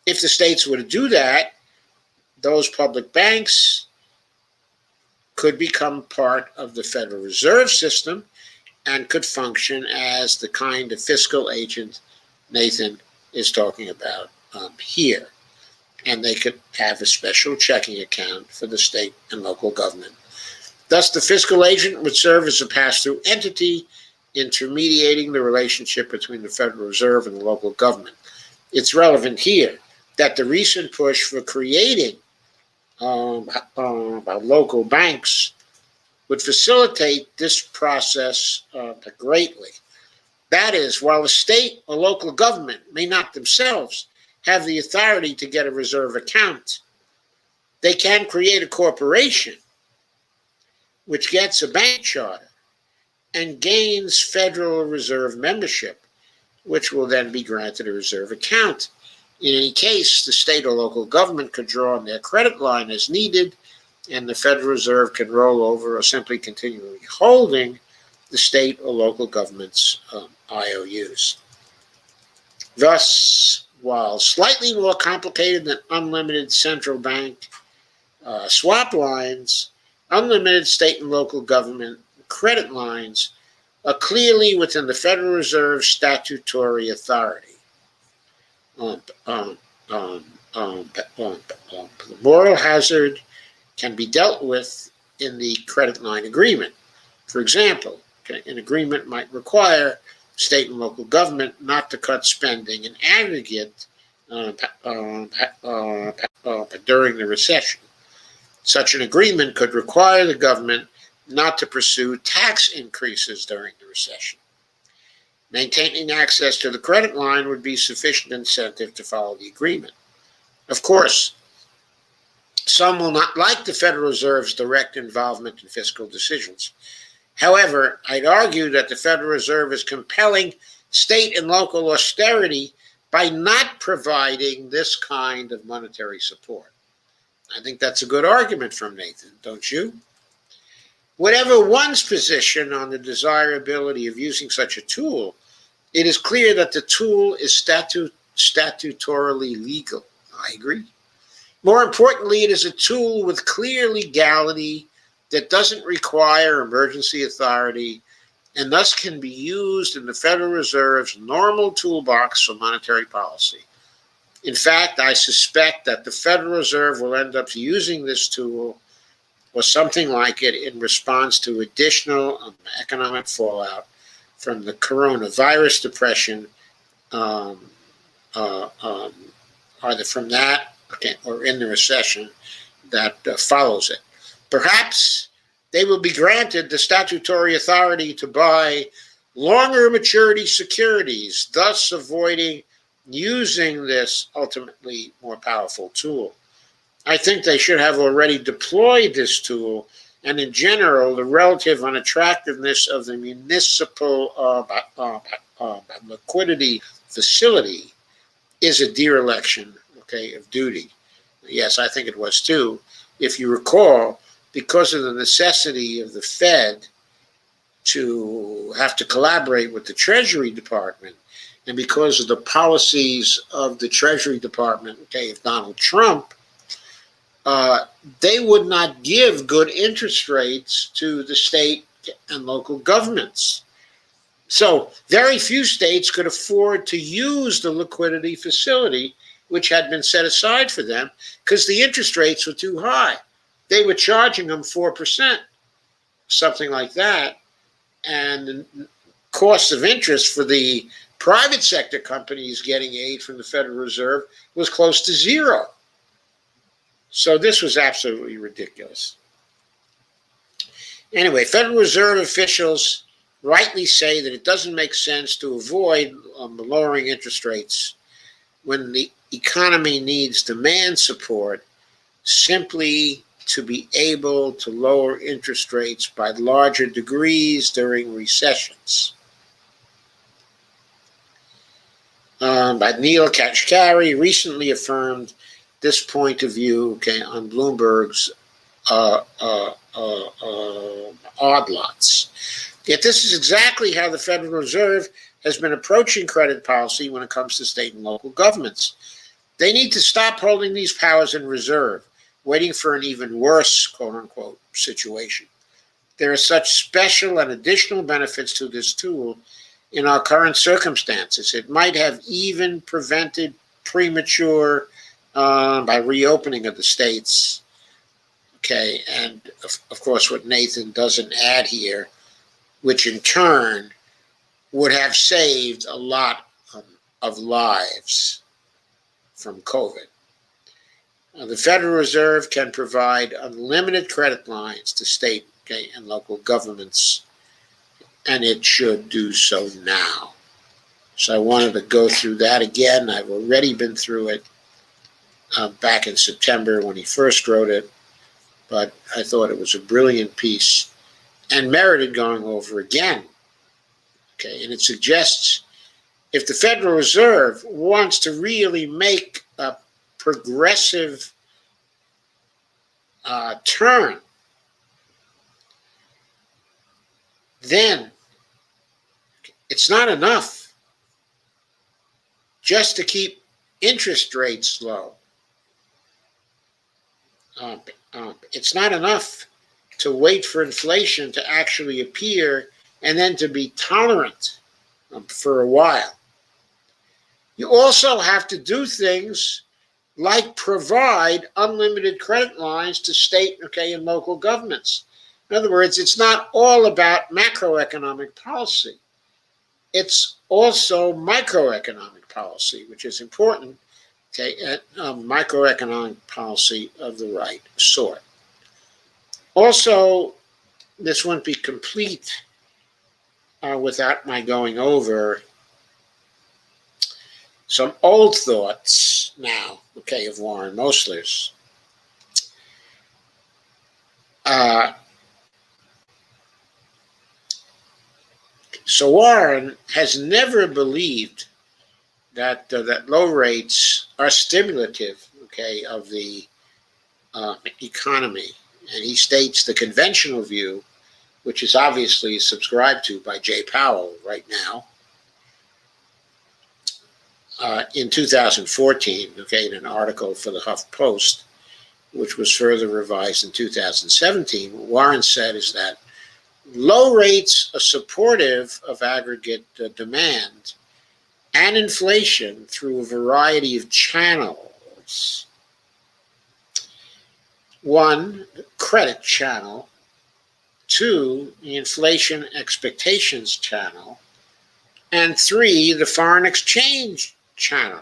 A: If the states were to do that, those public banks could become part of the Federal Reserve System and could function as the kind of fiscal agent Nathan is talking about here. And they could have a special checking account for the state and local government. Thus, the fiscal agent would serve as a pass-through entity, intermediating the relationship between the Federal Reserve and the local government. It's relevant here that the recent push for creating local banks would facilitate this process greatly. That is, while a state or local government may not themselves have the authority to get a reserve account, they can create a corporation which gets a bank charter and gains Federal Reserve membership, which will then be granted a reserve account. In any case, the state or local government could draw on their credit line as needed, and the Federal Reserve can roll over or simply continually holding the state or local government's IOUs. Thus, while slightly more complicated than unlimited central bank swap lines, unlimited state and local government credit lines are clearly within the Federal Reserve's statutory authority. The moral hazard can be dealt with in the credit line agreement. For example, an agreement might require state and local government not to cut spending in aggregate during the recession. Such an agreement could require the government not to pursue tax increases during the recession. Maintaining access to the credit line would be sufficient incentive to follow the agreement. Of course, some will not like the Federal Reserve's direct involvement in fiscal decisions. However, I'd argue that the Federal Reserve is compelling state and local austerity by not providing this kind of monetary support. I think that's a good argument from Nathan, don't you? Whatever one's position on the desirability of using such a tool, it is clear that the tool is statutorily legal. I agree. More importantly, it is a tool with clear legality that doesn't require emergency authority and thus can be used in the Federal Reserve's normal toolbox for monetary policy. In fact, I suspect that the Federal Reserve will end up using this tool or something like it in response to additional economic fallout from the coronavirus depression, either from that or in the recession that follows it. Perhaps they will be granted the statutory authority to buy longer maturity securities, thus avoiding using this ultimately more powerful tool. I think they should have already deployed this tool, and in general, the relative unattractiveness of the municipal liquidity facility is a dereliction, of duty. Yes, I think it was too. If you recall, because of the necessity of the Fed to have to collaborate with the Treasury Department, and because of the policies of the Treasury Department, of Donald Trump, they would not give good interest rates to the state and local governments. So very few states could afford to use the liquidity facility, which had been set aside for them, because the interest rates were too high. They were charging them 4%, something like that. And the cost of interest for the private sector companies getting aid from the Federal Reserve was close to zero. So this was absolutely ridiculous. Anyway, Federal Reserve officials rightly say that it doesn't make sense to avoid lowering interest rates when the economy needs demand support simply to be able to lower interest rates by larger degrees during recessions. But Neil Kashkari recently affirmed this point of view on Bloomberg's odd lots. Yet this is exactly how the Federal Reserve has been approaching credit policy when it comes to state and local governments. They need to stop holding these powers in reserve, waiting for an even worse, quote unquote, situation. There are such special and additional benefits to this tool in our current circumstances. It might have even prevented premature by reopening of the states. And of course, what Nathan doesn't add here, which in turn would have saved a lot of lives from COVID. The Federal Reserve can provide unlimited credit lines to state and local governments, and it should do so now. So I wanted to go through that again. I've already been through it back in September when he first wrote it, but I thought it was a brilliant piece and merited going over again. And it suggests if the Federal Reserve wants to really make a progressive turn, then it's not enough just to keep interest rates low. It's not enough to wait for inflation to actually appear and then to be tolerant for a while. You also have to do things like provide unlimited credit lines to state, and local governments. In other words, it's not all about macroeconomic policy. It's also microeconomic policy, which is important, microeconomic policy of the right sort. Also, this wouldn't be complete without my going over some old thoughts now, of Warren Mosler's. So Warren has never believed that low rates are stimulative, of the economy. And he states the conventional view, which is obviously subscribed to by Jay Powell right now, in 2014, in an article for the HuffPost, which was further revised in 2017, what Warren said is that low rates are supportive of aggregate demand and inflation through a variety of channels. One, the credit channel. Two, the inflation expectations channel. And three, the foreign exchange channel.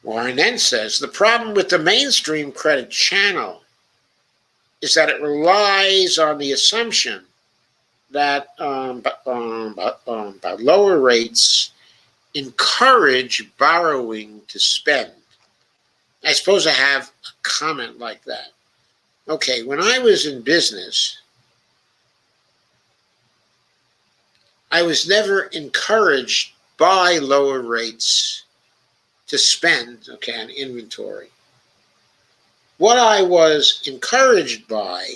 A: Warren then says, the problem with the mainstream credit channel is that it relies on the assumption that lower rates encourage borrowing to spend. I suppose I have a comment like that. Okay, when I was in business, I was never encouraged by lower rates to spend, okay, on inventory. What I was encouraged by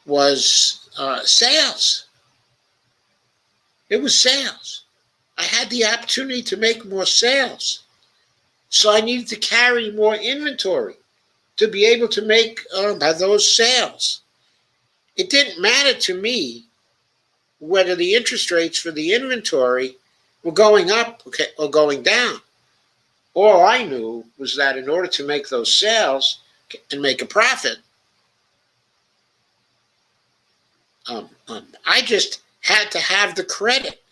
A: was sales. It was sales. I had the opportunity to make more sales. So I needed to carry more inventory to be able to make those sales. It didn't matter to me whether the interest rates for the inventory were going up, okay, or going down. All I knew was that in order to make those sales and make a profit, I just had to have the credit.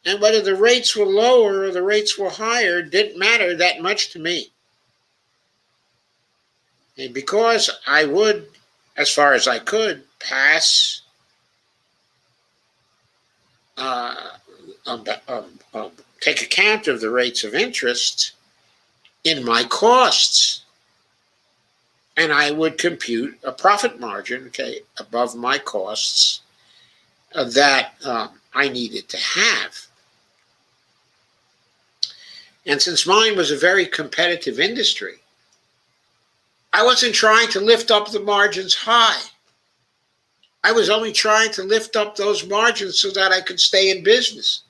A: And whether the rates were lower or the rates were higher didn't matter that much to me. And because I would, as far as I could, pass take account of the rates of interest in my costs. And I would compute a profit margin, okay, above my costs that I needed to have. And since mine was a very competitive industry, I wasn't trying to lift up the margins high. I was only trying to lift up those margins so that I could stay in business.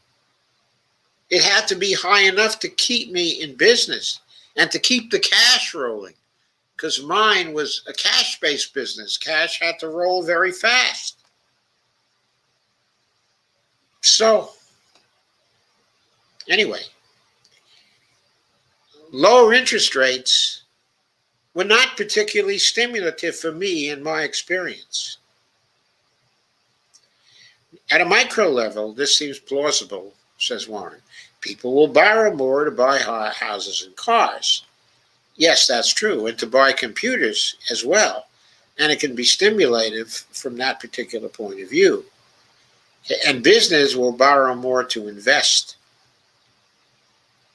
A: It had to be high enough to keep me in business and to keep the cash rolling, because mine was a cash-based business. Cash had to roll very fast. So, anyway, lower interest rates were not particularly stimulative for me in my experience. At a micro level, this seems plausible, says Warren. People will borrow more to buy houses and cars. Yes, that's true, and to buy computers as well. And it can be stimulative from that particular point of view. And business will borrow more to invest.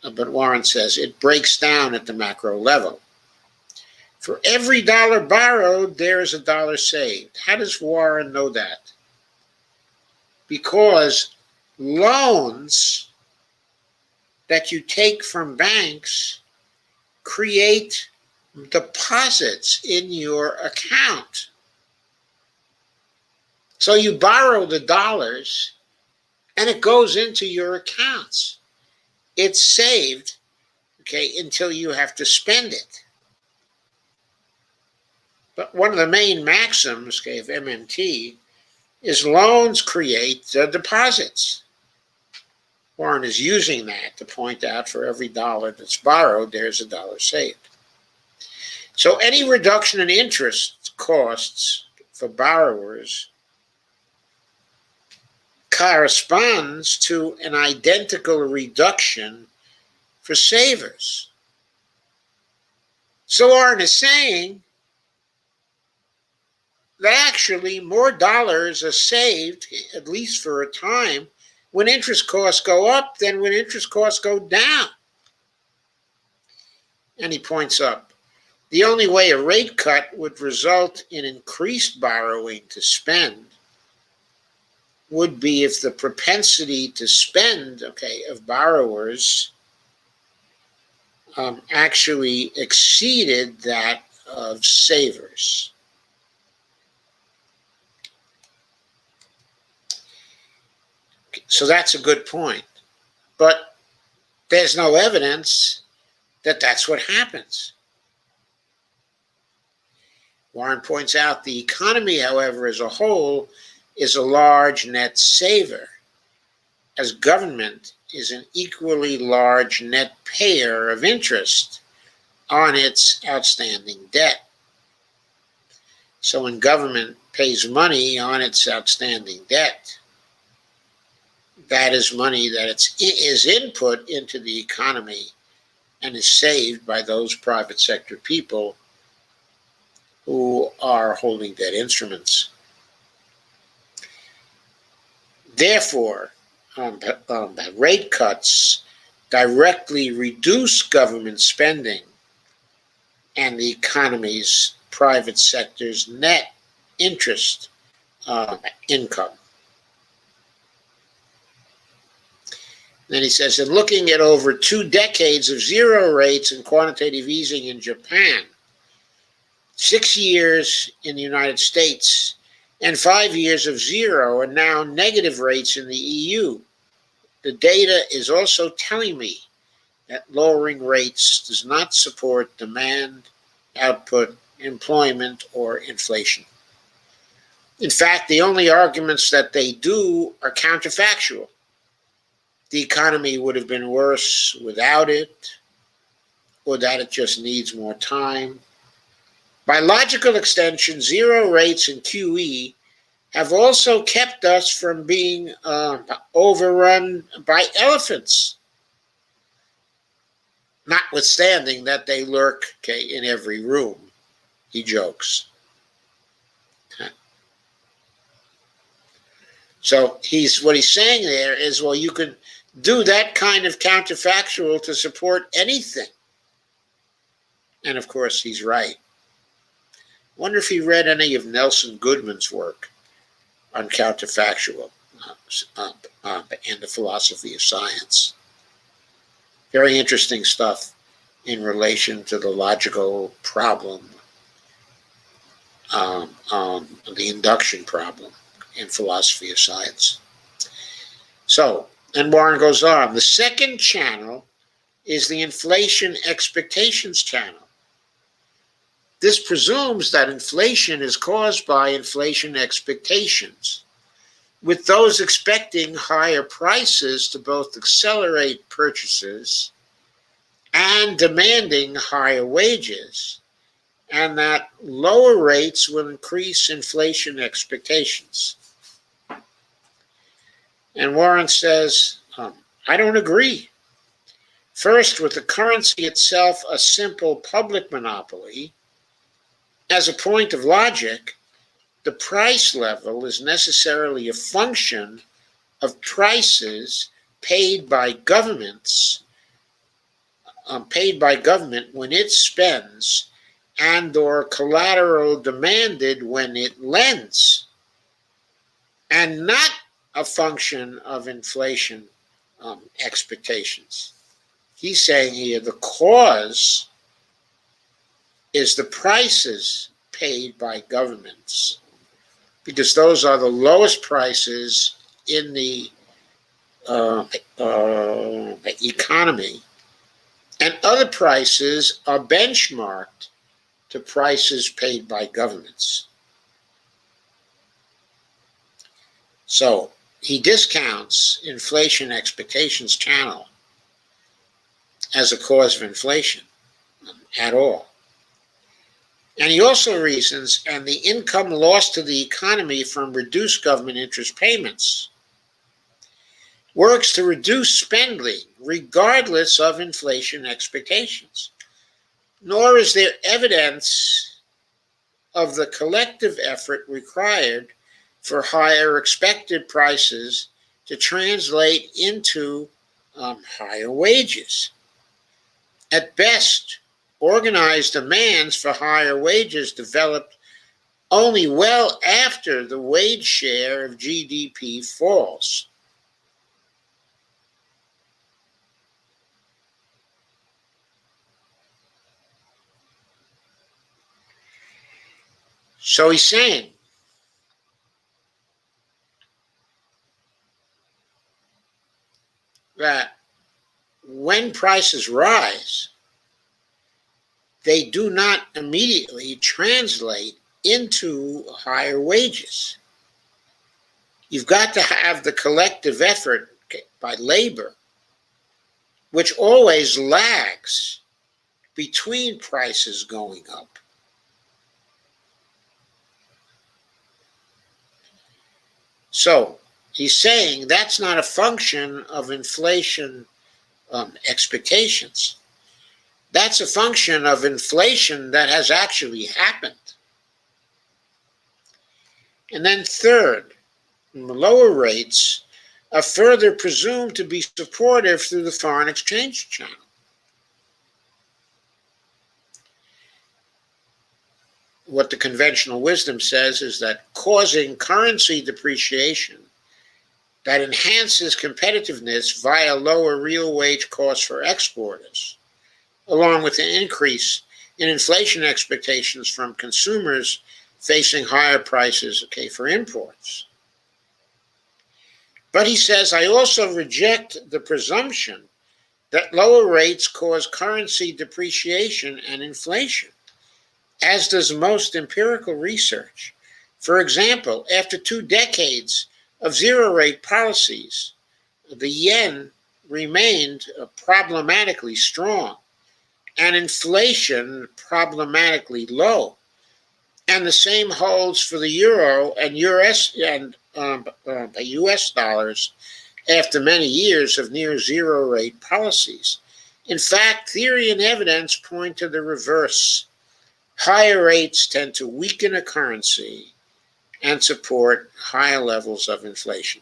A: But Warren says it breaks down at the macro level. For every dollar borrowed, there is a dollar saved. How does Warren know that? Because loans that you take from banks create deposits in your account. So you borrow the dollars and it goes into your accounts. It's saved, okay, until you have to spend it. But one of the main maxims, okay, of MMT is loans create deposits. Warren is using that to point out for every dollar that's borrowed, there's a dollar saved. So any reduction in interest costs for borrowers corresponds to an identical reduction for savers. So Warren is saying that actually more dollars are saved, at least for a time, when interest costs go up than when interest costs go down. And he points up, the only way a rate cut would result in increased borrowing to spend would be if the propensity to spend, okay, of borrowers actually exceeded that of savers. So that's a good point. But There's no evidence that that's what happens. Warren points out the economy, however, as a whole, is a large net saver, as government is an equally large net payer of interest on its outstanding debt. So when government pays money on its outstanding debt, that is money that is input into the economy and is saved by those private sector people who are holding debt instruments. Therefore, rate cuts directly reduce government spending and the economy's private sector's net interest income. Then he says, in looking at over 2 decades of zero rates and quantitative easing in Japan, 6 years in the United States, and 5 years of zero and now negative rates in the EU, the data is also telling me that lowering rates does not support demand, output, employment, or inflation. In fact, the only arguments that they do are counterfactual. The economy would have been worse without it, or that it just needs more time. By logical extension, zero rates and QE have also kept us from being overrun by elephants, notwithstanding that they lurk in every room, he jokes. So what he's saying there is, well, you can do that kind of counterfactual to support anything. And of course, he's right. Wonder if he read any of Nelson Goodman's work on counterfactual and the philosophy of science. Very interesting stuff in relation to the logical problem, the induction problem in philosophy of science. So, and Warren goes on, the second channel is the inflation expectations channel. This presumes that inflation is caused by inflation expectations, with those expecting higher prices to both accelerate purchases and demanding higher wages, and that lower rates will increase inflation expectations. And Warren says, I don't agree. First, with the currency itself a simple public monopoly, as a point of logic, the price level is necessarily a function of prices paid by government when it spends and or collateral demanded when it lends, and not a function of inflation expectations. He's saying here the cause is the prices paid by governments, because those are the lowest prices in the economy, and other prices are benchmarked to prices paid by governments. So he discounts inflation expectations channel as a cause of inflation at all. And he also reasons, and the income lost to the economy from reduced government interest payments works to reduce spending regardless of inflation expectations. Nor is there evidence of the collective effort required for higher expected prices to translate into higher wages. At best, organized demands for higher wages developed only well after the wage share of GDP falls. So he's saying that when prices rise, they do not immediately translate into higher wages. You've got to have the collective effort by labor, which always lags between prices going up. So he's saying that's not a function of inflation expectations. That's a function of inflation that has actually happened. And then third, lower rates are further presumed to be supportive through the foreign exchange channel. What the conventional wisdom says is that causing currency depreciation that enhances competitiveness via lower real wage costs for exporters, along with an increase in inflation expectations from consumers facing higher prices, for imports. But he says, I also reject the presumption that lower rates cause currency depreciation and inflation, as does most empirical research. For example, after 2 decades of zero-rate policies, the yen remained problematically strong and inflation problematically low. And the same holds for the euro and US dollars after many years of near zero-rate policies. In fact, theory and evidence point to the reverse. Higher rates tend to weaken a currency and support higher levels of inflation.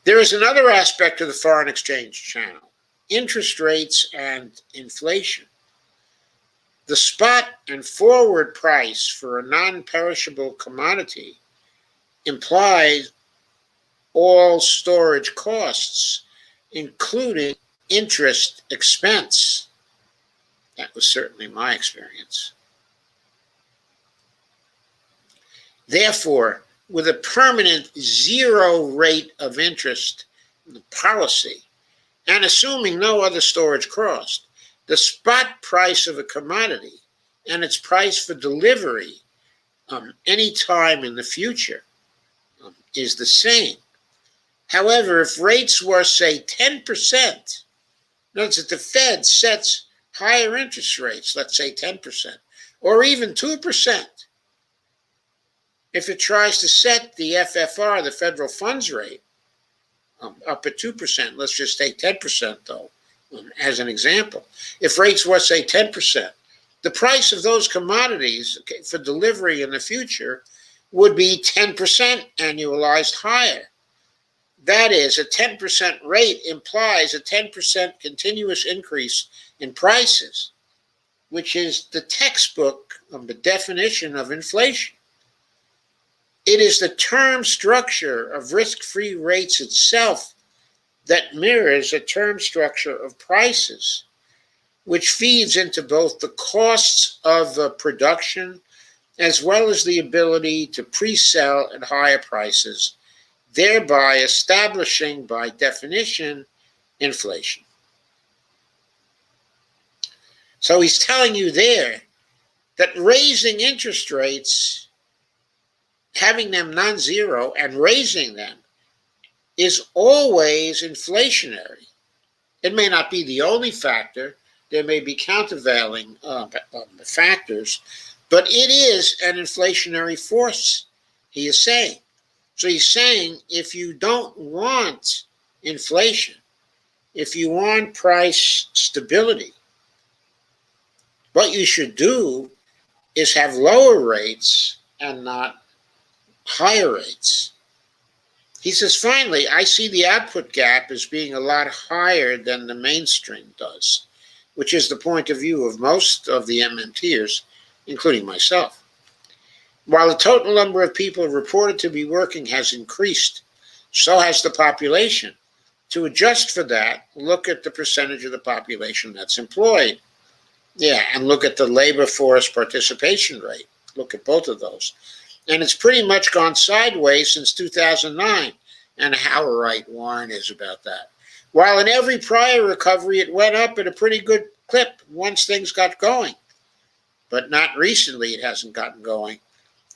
A: There is another aspect of the foreign exchange channel: interest rates and inflation. The spot and forward price for a non-perishable commodity implies all storage costs, including interest expense. That was certainly my experience. Therefore, with a permanent zero rate of interest policy, and assuming no other storage cost, the spot price of a commodity and its price for delivery any time in the future is the same. However, if rates were, say, 10%, notice that the Fed sets higher interest rates, let's say 10%, or even 2%, if it tries to set the FFR, the federal funds rate, up at 2%, let's just take 10% though, as an example. If rates were, say, 10%, the price of those commodities for delivery in the future would be 10% annualized higher. That is, a 10% rate implies a 10% continuous increase in prices, which is the textbook of the definition of inflation. It is the term structure of risk-free rates itself that mirrors a term structure of prices, which feeds into both the costs of production as well as the ability to pre-sell at higher prices, thereby establishing, by definition, inflation. So he's telling you there that raising interest rates, having them non-zero and raising them, is always inflationary. It may not be the only factor. There may be countervailing factors, but it is an inflationary force, he is saying. So he's saying if you don't want inflation, if you want price stability, what you should do is have lower rates and not higher rates. He says, finally, I see the output gap as being a lot higher than the mainstream does, which is the point of view of most of the MMTers, including myself. While the total number of people reported to be working has increased, so has the population. To adjust for that, look at the percentage of the population that's employed. And look at the labor force participation rate. Look at both of those. And it's pretty much gone sideways since 2009. And how right Warren is about that. While in every prior recovery, it went up at a pretty good clip once things got going. But not recently, it hasn't gotten going.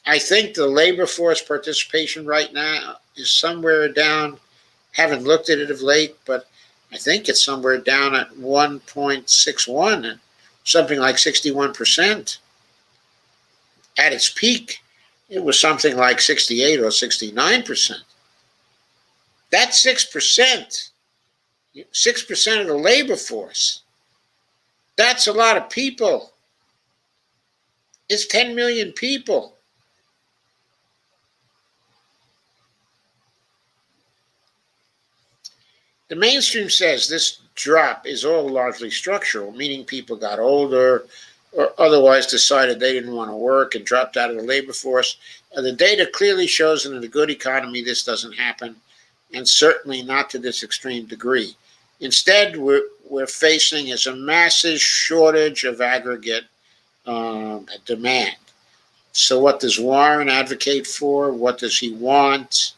A: I think the labor force participation right now is somewhere down, haven't looked at it of late, but I think it's somewhere down at 1.61 and something like 61%. At its peak, it was something like 68 or 69%. That's 6%. 6% of the labor force. That's a lot of people. It's 10 million people. The mainstream says this drop is all largely structural, meaning people got older or otherwise decided they didn't want to work and dropped out of the labor force. The data clearly shows that in a good economy this doesn't happen, and certainly not to this extreme degree. Instead, we're facing is a massive shortage of aggregate demand. So what does Warren advocate for? What does he want?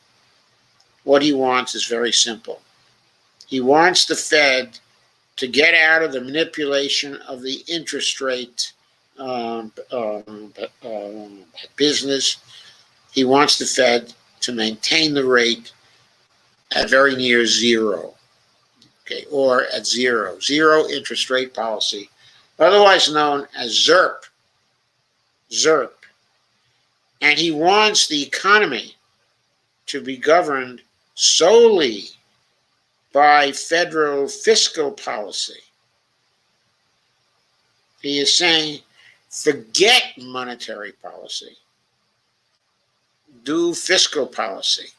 A: What he wants is very simple. He wants the Fed to get out of the manipulation of the interest rate business. He wants the Fed to maintain the rate at very near zero, okay, or at zero interest rate policy, otherwise known as ZIRP. And he wants the economy to be governed solely by federal fiscal policy. He is saying, forget monetary policy, do fiscal policy.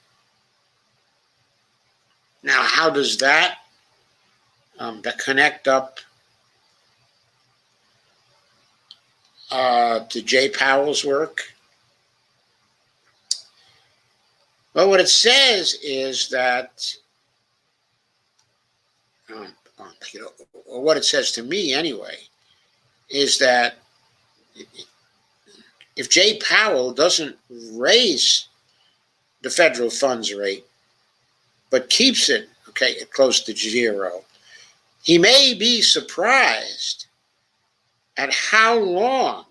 A: Now, how does that connect up to Jay Powell's work? Well, what it says is that, or what it says to me anyway, is that if Jay Powell doesn't raise the federal funds rate, but keeps it, okay, close to zero, he may be surprised at how long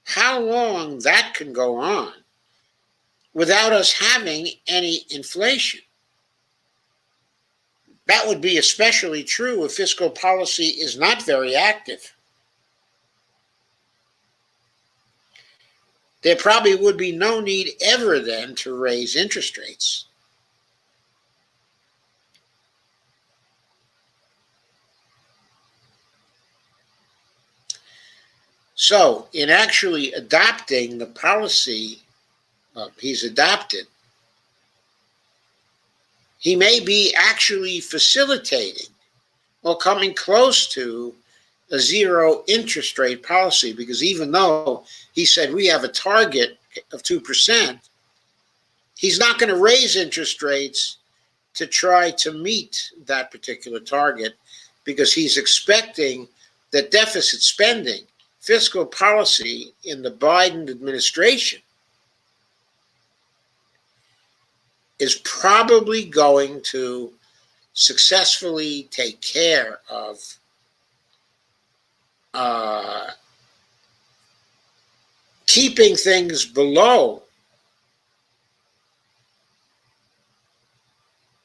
A: that can go on without us having any inflation. That would be especially true if fiscal policy is not very active. There probably would be no need ever then to raise interest rates. So, in actually adopting the policy he's adopted, he may be actually facilitating or coming close to a zero interest rate policy, because even though he said we have a target of 2%, he's not going to raise interest rates to try to meet that particular target, because he's expecting that deficit spending, fiscal policy in the Biden administration is probably going to successfully take care of keeping things below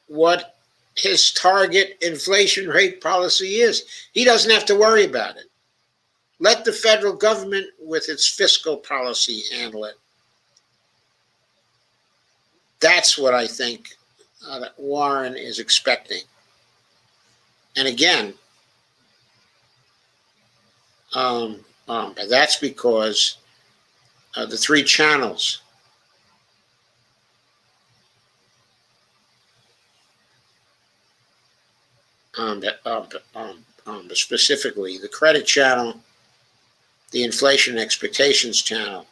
A: what his target inflation rate policy is. He doesn't have to worry about it. Let the federal government with its fiscal policy handle it. That's what I think that Warren is expecting. And again, that's because the three channels specifically the credit channel, the inflation expectations channel,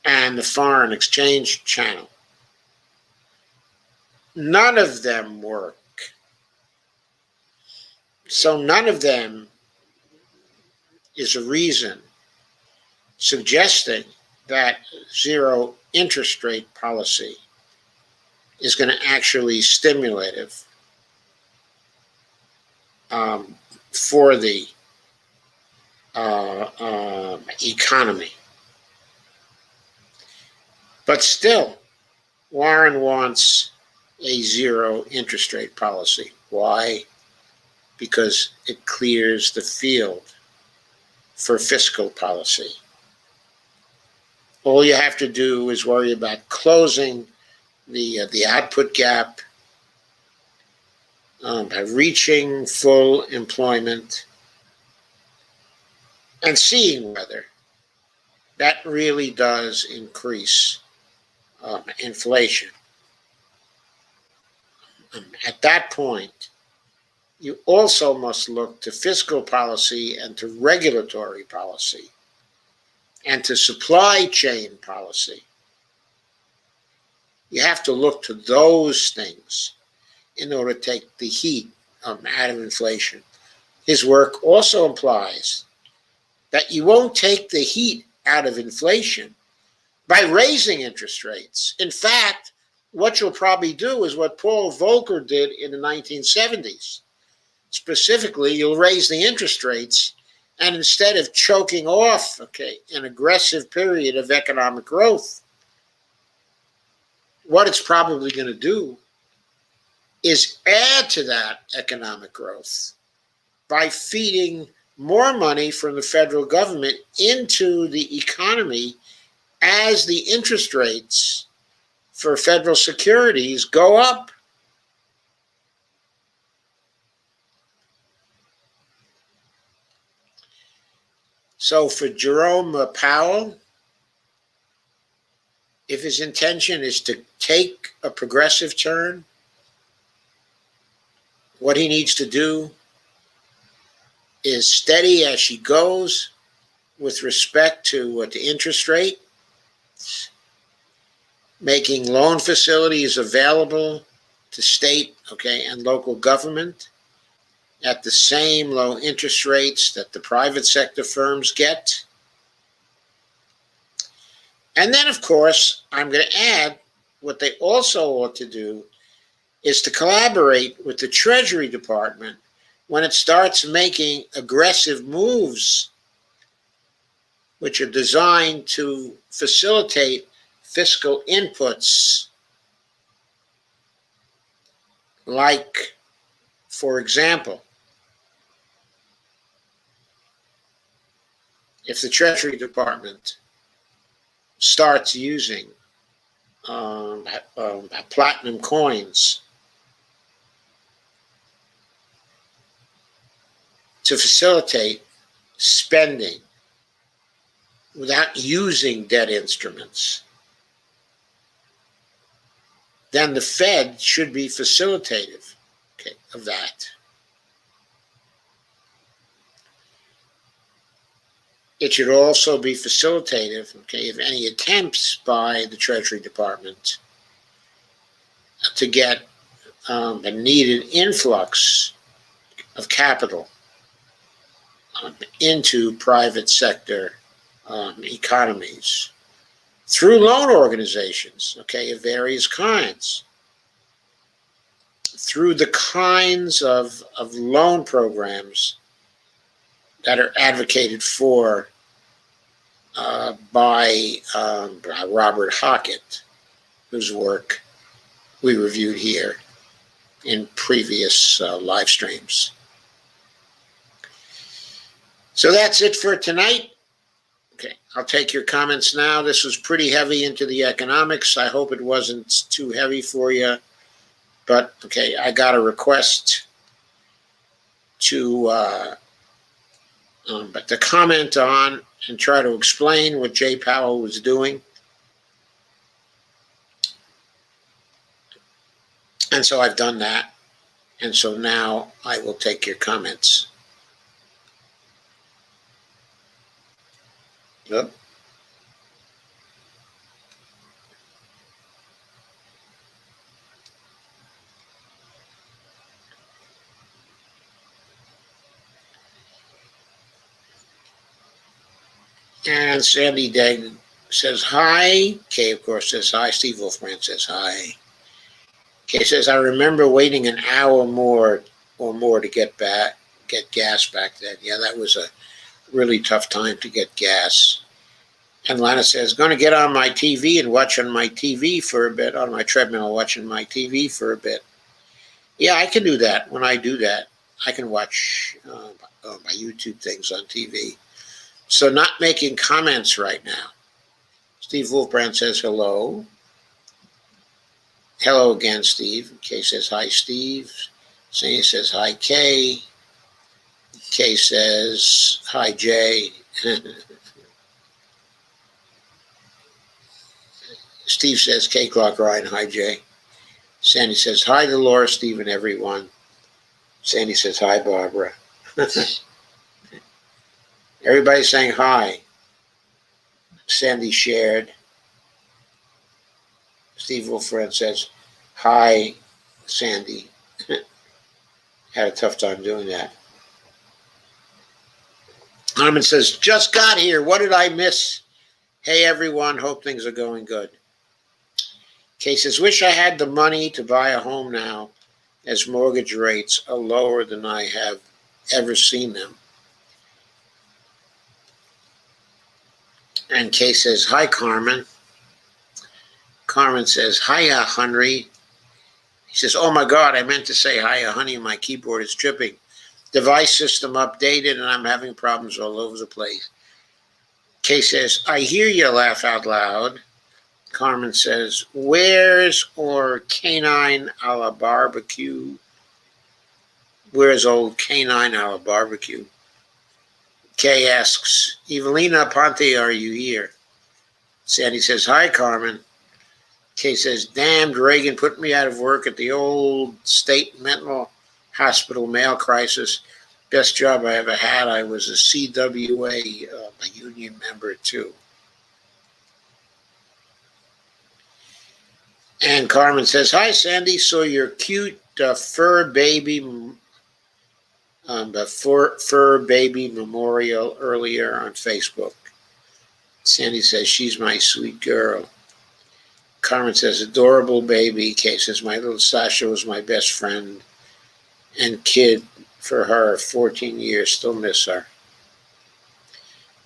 A: and the foreign exchange channel, none of them work. So none of them is a reason suggesting that zero interest rate policy is going to actually stimulate for the economy. But still, Warren wants a zero interest rate policy. Why? Because it clears the field for fiscal policy. All you have to do is worry about closing the output gap, by reaching full employment, and seeing whether that really does increase inflation. At that point, you also must look to fiscal policy and to regulatory policy and to supply chain policy. You have to look to those things in order to take the heat out of inflation. His work also implies that you won't take the heat out of inflation by raising interest rates. In fact, what you'll probably do is what Paul Volcker did in the 1970s. Specifically, you'll raise the interest rates, and instead of choking off, an aggressive period of economic growth, what it's probably going to do is add to that economic growth by feeding more money from the federal government into the economy as the interest rates for federal securities go up. So for Jerome Powell, if his intention is to take a progressive turn, what he needs to do is steady as she goes with respect to the interest rate, making loan facilities available to state, and local government at the same low interest rates that the private sector firms get. And then, of course, I'm going to add what they also ought to do is to collaborate with the Treasury Department when it starts making aggressive moves which are designed to facilitate fiscal inputs, like, for example, if the Treasury Department starts using platinum coins to facilitate spending without using debt instruments, then the Fed should be facilitative of that. It should also be facilitative, of any attempts by the Treasury Department to get a needed influx of capital into private sector economies through loan organizations, of various kinds, through the kinds of loan programs that are advocated for by Robert Hockett, whose work we reviewed here in previous live streams. So that's it for tonight. I'll take your comments now. This was pretty heavy into the economics. I hope it wasn't too heavy for you. But, I got a request to comment on and try to explain what Jay Powell was doing. And so I've done that. And so now I will take your comments. Yep. And Sandy Degg says hi. Kay, of course, says hi. Steve Wolfman says hi. Kay says, I remember waiting an hour more to get back get gas back then. Yeah, that was a really tough time to get gas. And Lana says, going to get on my TV and watch on my TV for a bit, on my treadmill, watching my TV for a bit. Yeah, I can do that. When I do that, I can watch my YouTube things on TV. So not making comments right now. Steve Wolfbrand says hello. Hello again, Steve. Kay says hi, Steve. Sandy says hi, Kay. Kay says hi, Jay. Steve says K Clock Ryan, hi, Jay. Sandy says hi to Laura, Steve, and everyone. Sandy says hi, Barbara. Everybody's saying hi. Sandy shared. Steve Wolfred says hi, Sandy. Had a tough time doing that. Armin says, just got here. What did I miss? Hey, everyone. Hope things are going good. Kay says, wish I had the money to buy a home now, as mortgage rates are lower than I have ever seen them. And Kay says, hi, Carmen. Carmen says, hiya, honey. He says, oh, my God, I meant to say hiya, honey. My keyboard is tripping. Device system updated, and I'm having problems all over the place. Kay says, I hear you, laugh out loud. Carmen says, where's or canine a la barbecue? Where's old canine a la barbecue? Kay asks, Evelina Ponte, are you here? Sandy says, hi, Carmen. Kay says, damned Reagan put me out of work at the old state mental hospital mail crisis. Best job I ever had. I was a CWA, a union member too. And Carmen says, hi, Sandy. Saw your cute fur baby memorial earlier on Facebook. Sandy says, she's my sweet girl. Carmen says, adorable baby. Kay says, my little Sasha was my best friend and kid for her, 14 years, still miss her.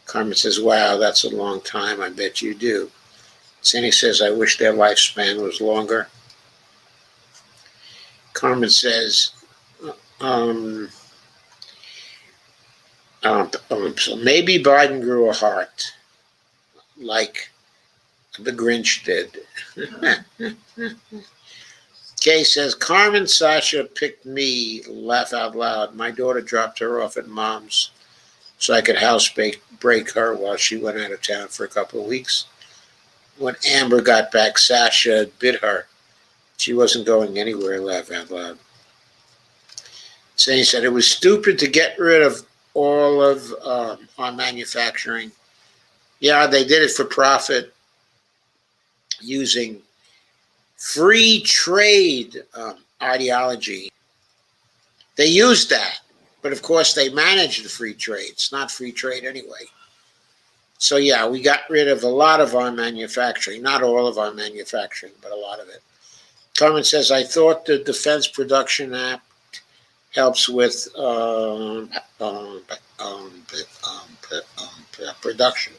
A: Carmen says, wow, that's a long time. I bet you do. Sandy says, I wish their lifespan was longer. Carmen says, so maybe Biden grew a heart like the Grinch did. Kay says, Carmen Sasha picked me, laugh out loud. My daughter dropped her off at mom's so I could house break her while she went out of town for a couple of weeks. When Amber got back, Sasha bit her. She wasn't going anywhere, laugh out loud. Sandy said, it was stupid to get rid of all of our manufacturing. Yeah, they did it for profit using free trade ideology. They used that, but of course they managed the free trade. It's not free trade anyway. So yeah, we got rid of a lot of our manufacturing, not all of our manufacturing, but a lot of it. Carmen says, I thought the Defense Production Act helps with production.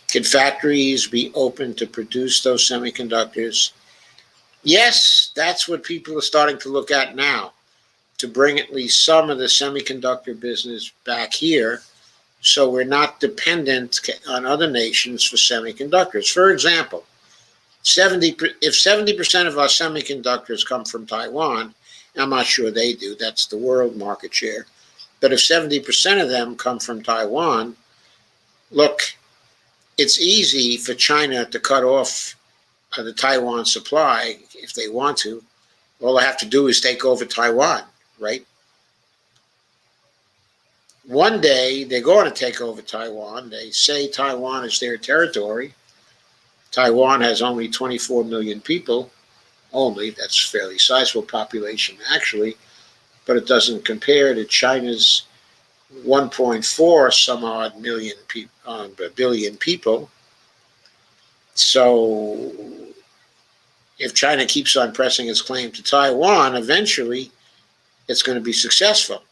A: Can factories be open to produce those semiconductors? Yes, that's what people are starting to look at now, to bring at least some of the semiconductor business back here so we're not dependent on other nations for semiconductors. For example, if 70% of our semiconductors come from Taiwan, I'm not sure they do, that's the world market share, but if 70% of them come from Taiwan, look, it's easy for China to cut off the Taiwan supply if they want to. All they have to do is take over Taiwan, right? One day, they're going to take over Taiwan. They say Taiwan is their territory. Taiwan has only 24 million people. Only, that's a fairly sizable population, actually, but it doesn't compare to China's 1.4 some odd billion people. So if China keeps on pressing its claim to Taiwan, eventually it's going to be successful.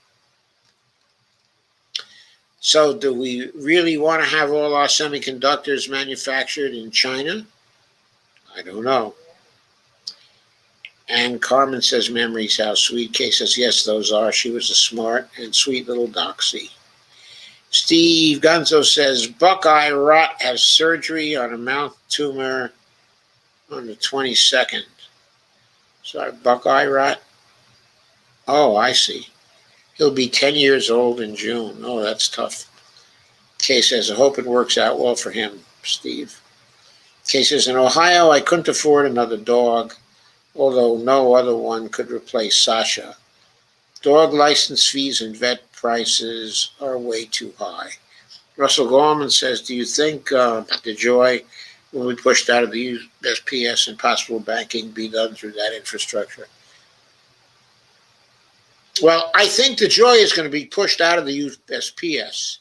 A: So do we really want to have all our semiconductors manufactured in China? I don't know. And Carmen says, memories, how sweet. Kay says, yes, those are. She was a smart and sweet little doxy. Steve Gonzo says, Buckeye Rot has surgery on a mouth tumor on the 22nd. Sorry, Buckeye Rot? Oh, I see. He'll be 10 years old in June. Oh, that's tough. Kay says, I hope it works out well for him, Steve. Kay says, in Ohio, I couldn't afford another dog, although no other one could replace Sasha. Dog license fees and vet prices are way too high. Russell Gorman says, do you think the joy will be pushed out of the USPS and possible banking be done through that infrastructure? Well, I think the joy is going to be pushed out of the USPS.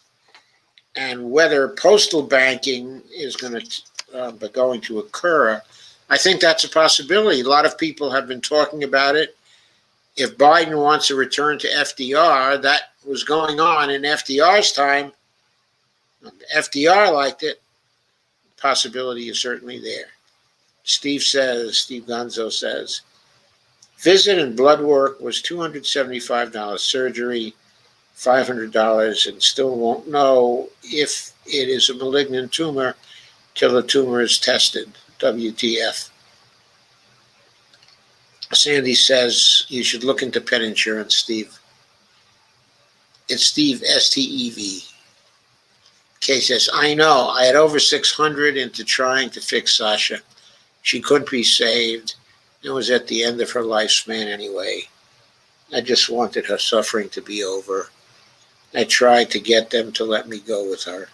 A: And whether postal banking is going to occur, I think that's a possibility. A lot of people have been talking about it. If Biden wants a return to FDR, that was going on in FDR's time. FDR liked it. The possibility is certainly there. Steve Gonzo says, visit and blood work was $275 surgery, $500, and still won't know if it is a malignant tumor till the tumor is tested. WTF. Sandy says you should look into pet insurance, Steve. It's Steve, S-T-E-V. Kay says, I know. I had over 600 into trying to fix Sasha. She couldn't be saved. It was at the end of her lifespan anyway. I just wanted her suffering to be over. I tried to get them to let me go with her,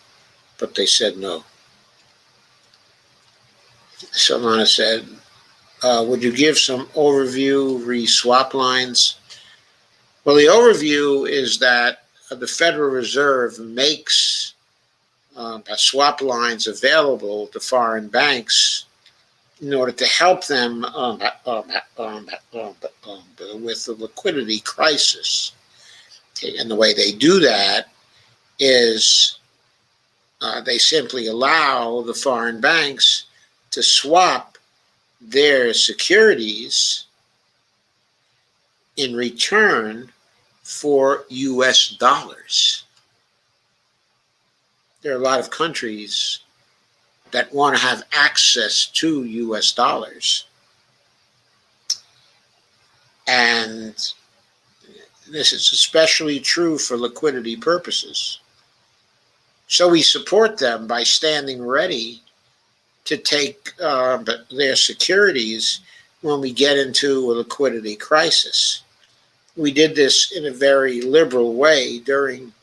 A: but they said no. Solana said, would you give some overview re-swap lines? Well, the overview is that the Federal Reserve makes swap lines available to foreign banks in order to help them with the liquidity crisis. Okay, and the way they do that is they simply allow the foreign banks to swap their securities in return for US dollars. There are a lot of countries that want to have access to US dollars. And this is especially true for liquidity purposes. So we support them by standing ready to take their securities when we get into a liquidity crisis. We did this in a very liberal way during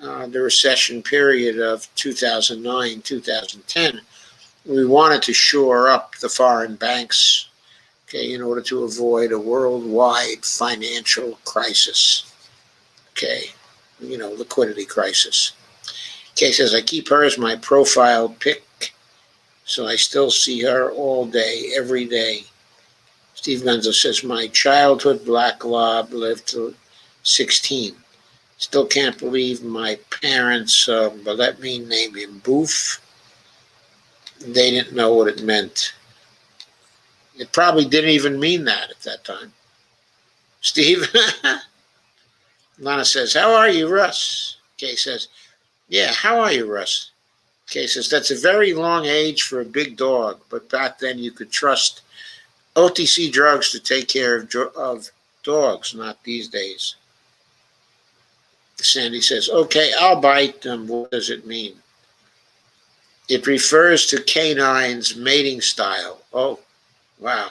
A: the recession period of 2009, 2010. We wanted to shore up the foreign banks, okay, in order to avoid a worldwide financial crisis, okay, liquidity crisis. Kay says, I keep her as my profile pic, so I still see her all day, every day. Steve Gonzo says, my childhood black lob lived to 16. Still can't believe my parents let me name him Boof. They didn't know what it meant. It probably didn't even mean that at that time. Steve? Lana says, how are you, Russ? Kay says, yeah, how are you, Russ? Kay says, that's a very long age for a big dog, but back then you could trust OTC drugs to take care of dogs, not these days. Sandy says, okay, I'll bite them. What does it mean? It refers to canines' mating style. Oh, wow.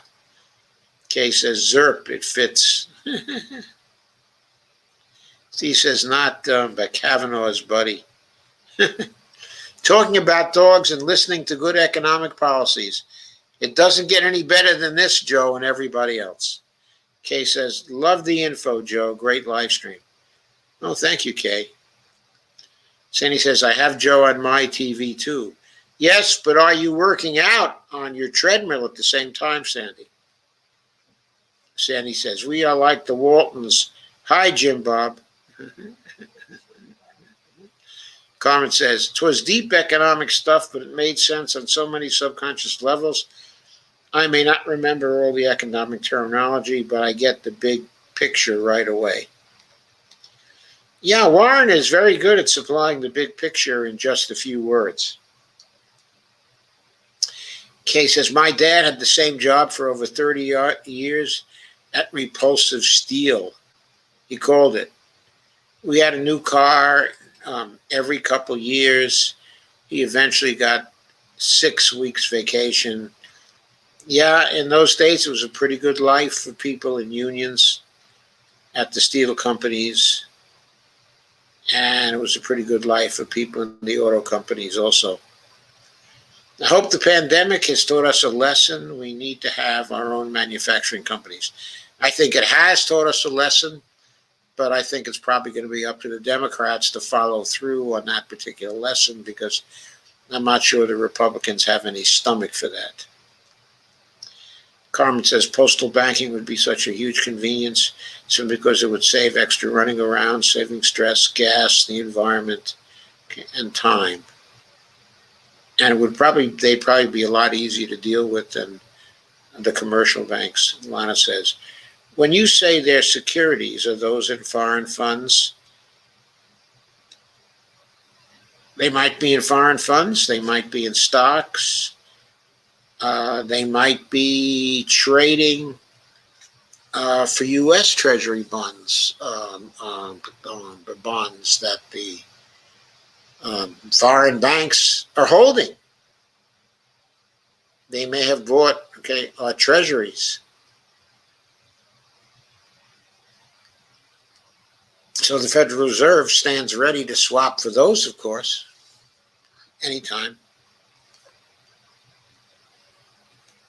A: Kay says, Zerp, it fits. Steve says, not but Kavanaugh's buddy. Talking about dogs and listening to good economic policies. It doesn't get any better than this, Joe, and everybody else. Kay says, love the info, Joe. Great live stream. Oh, thank you, Kay. Sandy says, I have Joe on my TV too. Yes, but are you working out on your treadmill at the same time, Sandy? Sandy says, we are like the Waltons. Hi, Jim Bob. Carmen says, "'Twas deep economic stuff, but it made sense on so many subconscious levels. I may not remember all the economic terminology, but I get the big picture right away." Yeah, Warren is very good at supplying the big picture in just a few words. Kay says, "My dad had the same job for over 30 years at Repulsive Steel. He called it. We had a new car every couple years. He eventually got 6 weeks vacation. Yeah, in those days, it was a pretty good life for people in unions at the steel companies. And it was a pretty good life for people in the auto companies also. I hope the pandemic has taught us a lesson. We need to have our own manufacturing companies. I think it has taught us a lesson, but I think it's probably going to be up to the Democrats to follow through on that particular lesson, because I'm not sure the Republicans have any stomach for that." Carmen says, "Postal banking would be such a huge convenience simply because it would save extra running around, saving stress, gas, the environment, and time. And they'd probably be a lot easier to deal with than the commercial banks." Lana says, "When you say their securities, are those in foreign funds?" They might be in foreign funds. They might be in stocks. They might be trading for U.S. Treasury bonds, bonds that the foreign banks are holding. They may have bought treasuries. So the Federal Reserve stands ready to swap for those, of course, anytime.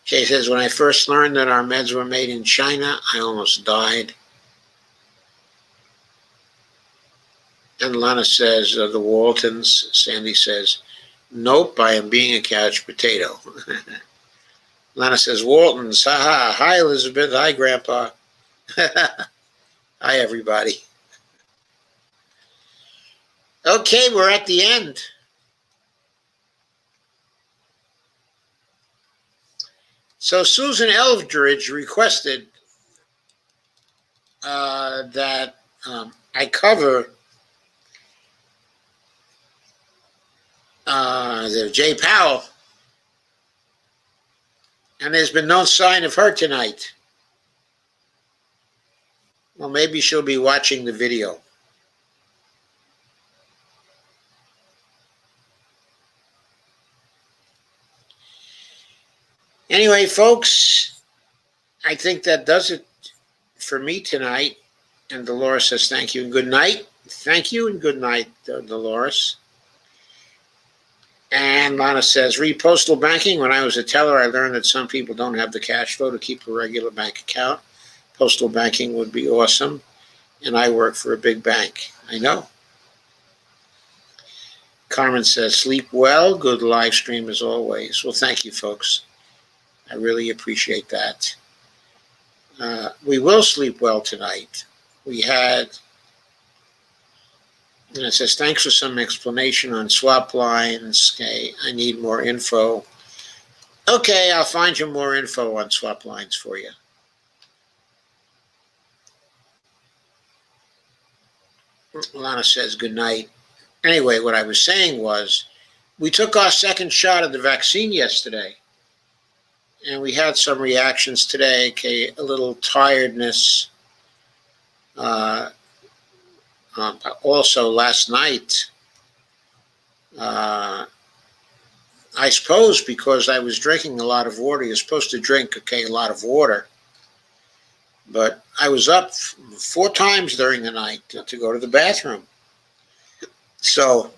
A: Kay says, "When I first learned that our meds were made in China, I almost died." And Lana says, "The Waltons." Sandy says, "Nope, I am being a couch potato." Lana says, "Waltons, haha. Hi, Elizabeth. Hi, Grandpa." Hi, everybody. Okay, we're at the end. So Susan Eldridge requested that I cover the Jay Powell, and there's been no sign of her tonight. Well, maybe she'll be watching the video. Anyway, folks, I think that does it for me tonight. And Dolores says thank you and good night. Thank you and good night, Dolores. And Lana says, "Read Postal Banking. When I was a teller, I learned that some people don't have the cash flow to keep a regular bank account. Postal banking would be awesome. And I work for a big bank." I know. Carmen says, "Sleep well. Good live stream as always." Well, thank you, folks. I really appreciate that. We will sleep well tonight. We had, and it says, "Thanks for some explanation on swap lines. Okay, I need more info." Okay, I'll find you more info on swap lines for you. Lana says good night. Anyway, what I was saying was, we took our second shot of the vaccine yesterday. And we had some reactions today, okay, a little tiredness. Also last night, I suppose because I was drinking a lot of water. You're supposed to drink, a lot of water. But I was up 4 times during the night to go to the bathroom. So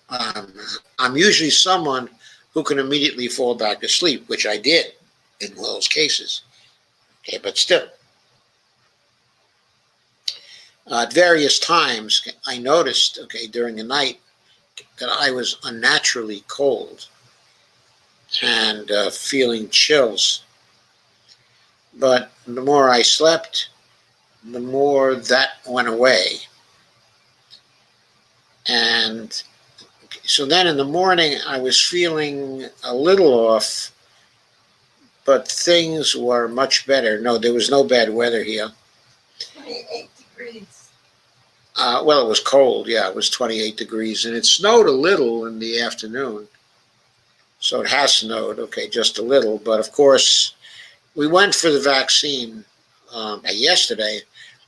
A: I'm usually someone who can immediately fall back to sleep, which I did in those cases. Okay, but still. At various times, I noticed, during the night that I was unnaturally cold and feeling chills. But the more I slept, the more that went away. And so then in the morning, I was feeling a little off, but things were much better. No, there was no bad weather here.
B: 28 degrees.
A: Well, it was cold. Yeah, it was 28 degrees, and it snowed a little in the afternoon. So it has snowed, okay, just a little. But of course, we went for the vaccine yesterday.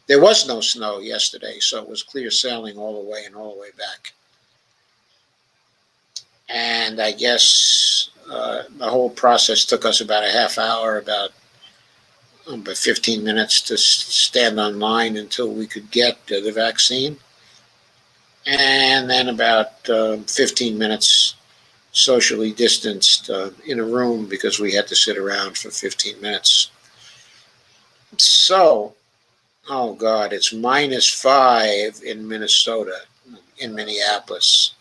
A: There was no snow yesterday, so it was clear sailing all the way and all the way back. And I guess the whole process took us about a half hour, about 15 minutes to stand online until we could get the vaccine. And then about 15 minutes socially distanced in a room because we had to sit around for 15 minutes. So, oh God, it's -5 in Minnesota, in Minneapolis.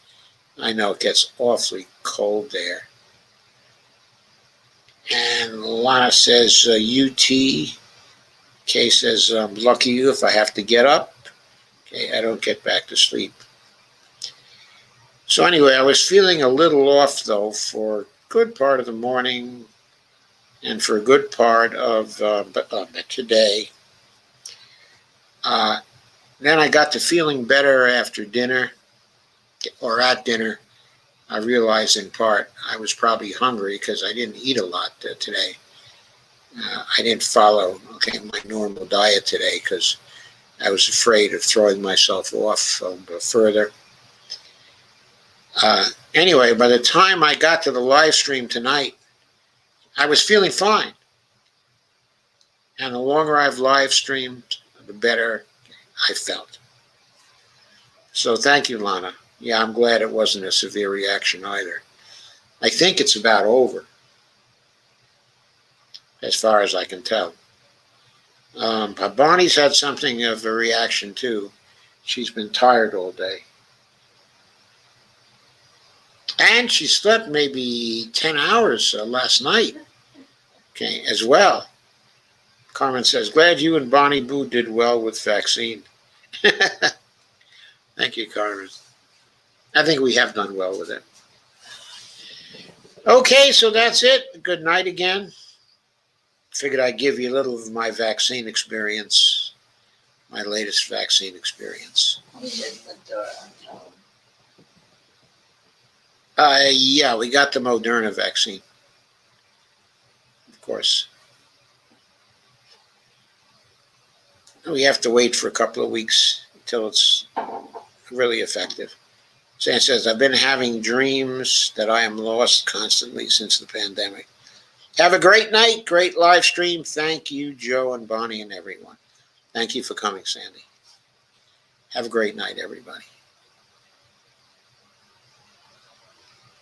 A: I know it gets awfully cold there. And Lana says, UT. Kay says, lucky you if I have to get up. Okay, I don't get back to sleep. So anyway, I was feeling a little off, though, for a good part of the morning and for a good part of today. Then I got to feeling better after dinner, or at dinner. I realized in part I was probably hungry because I didn't eat a lot today. I didn't follow my normal diet today because I was afraid of throwing myself off further. Anyway, by the time I got to the live stream tonight, I was feeling fine. And the longer I've live streamed, the better I felt. So thank you, Lana. Yeah, I'm glad it wasn't a severe reaction either. I think it's about over, as far as I can tell. Bonnie's had something of a reaction too. She's been tired all day. And she slept maybe 10 hours last night, okay, as well. Carmen says, glad you and Bonnie Boo did well with vaccine. Thank you, Carmen. I think we have done well with it. Okay, so that's it. Good night again. Figured I'd give you a little of my vaccine experience, my latest vaccine experience.
B: We did Moderna.
A: Yeah, we got the Moderna vaccine, of course. We have to wait for a couple of weeks until it's really effective. Sam says, I've been having dreams that I am lost constantly since the pandemic. Have a great night, great live stream. Thank you, Joe and Bonnie and everyone. Thank you for coming, Sandy. Have a great night, everybody.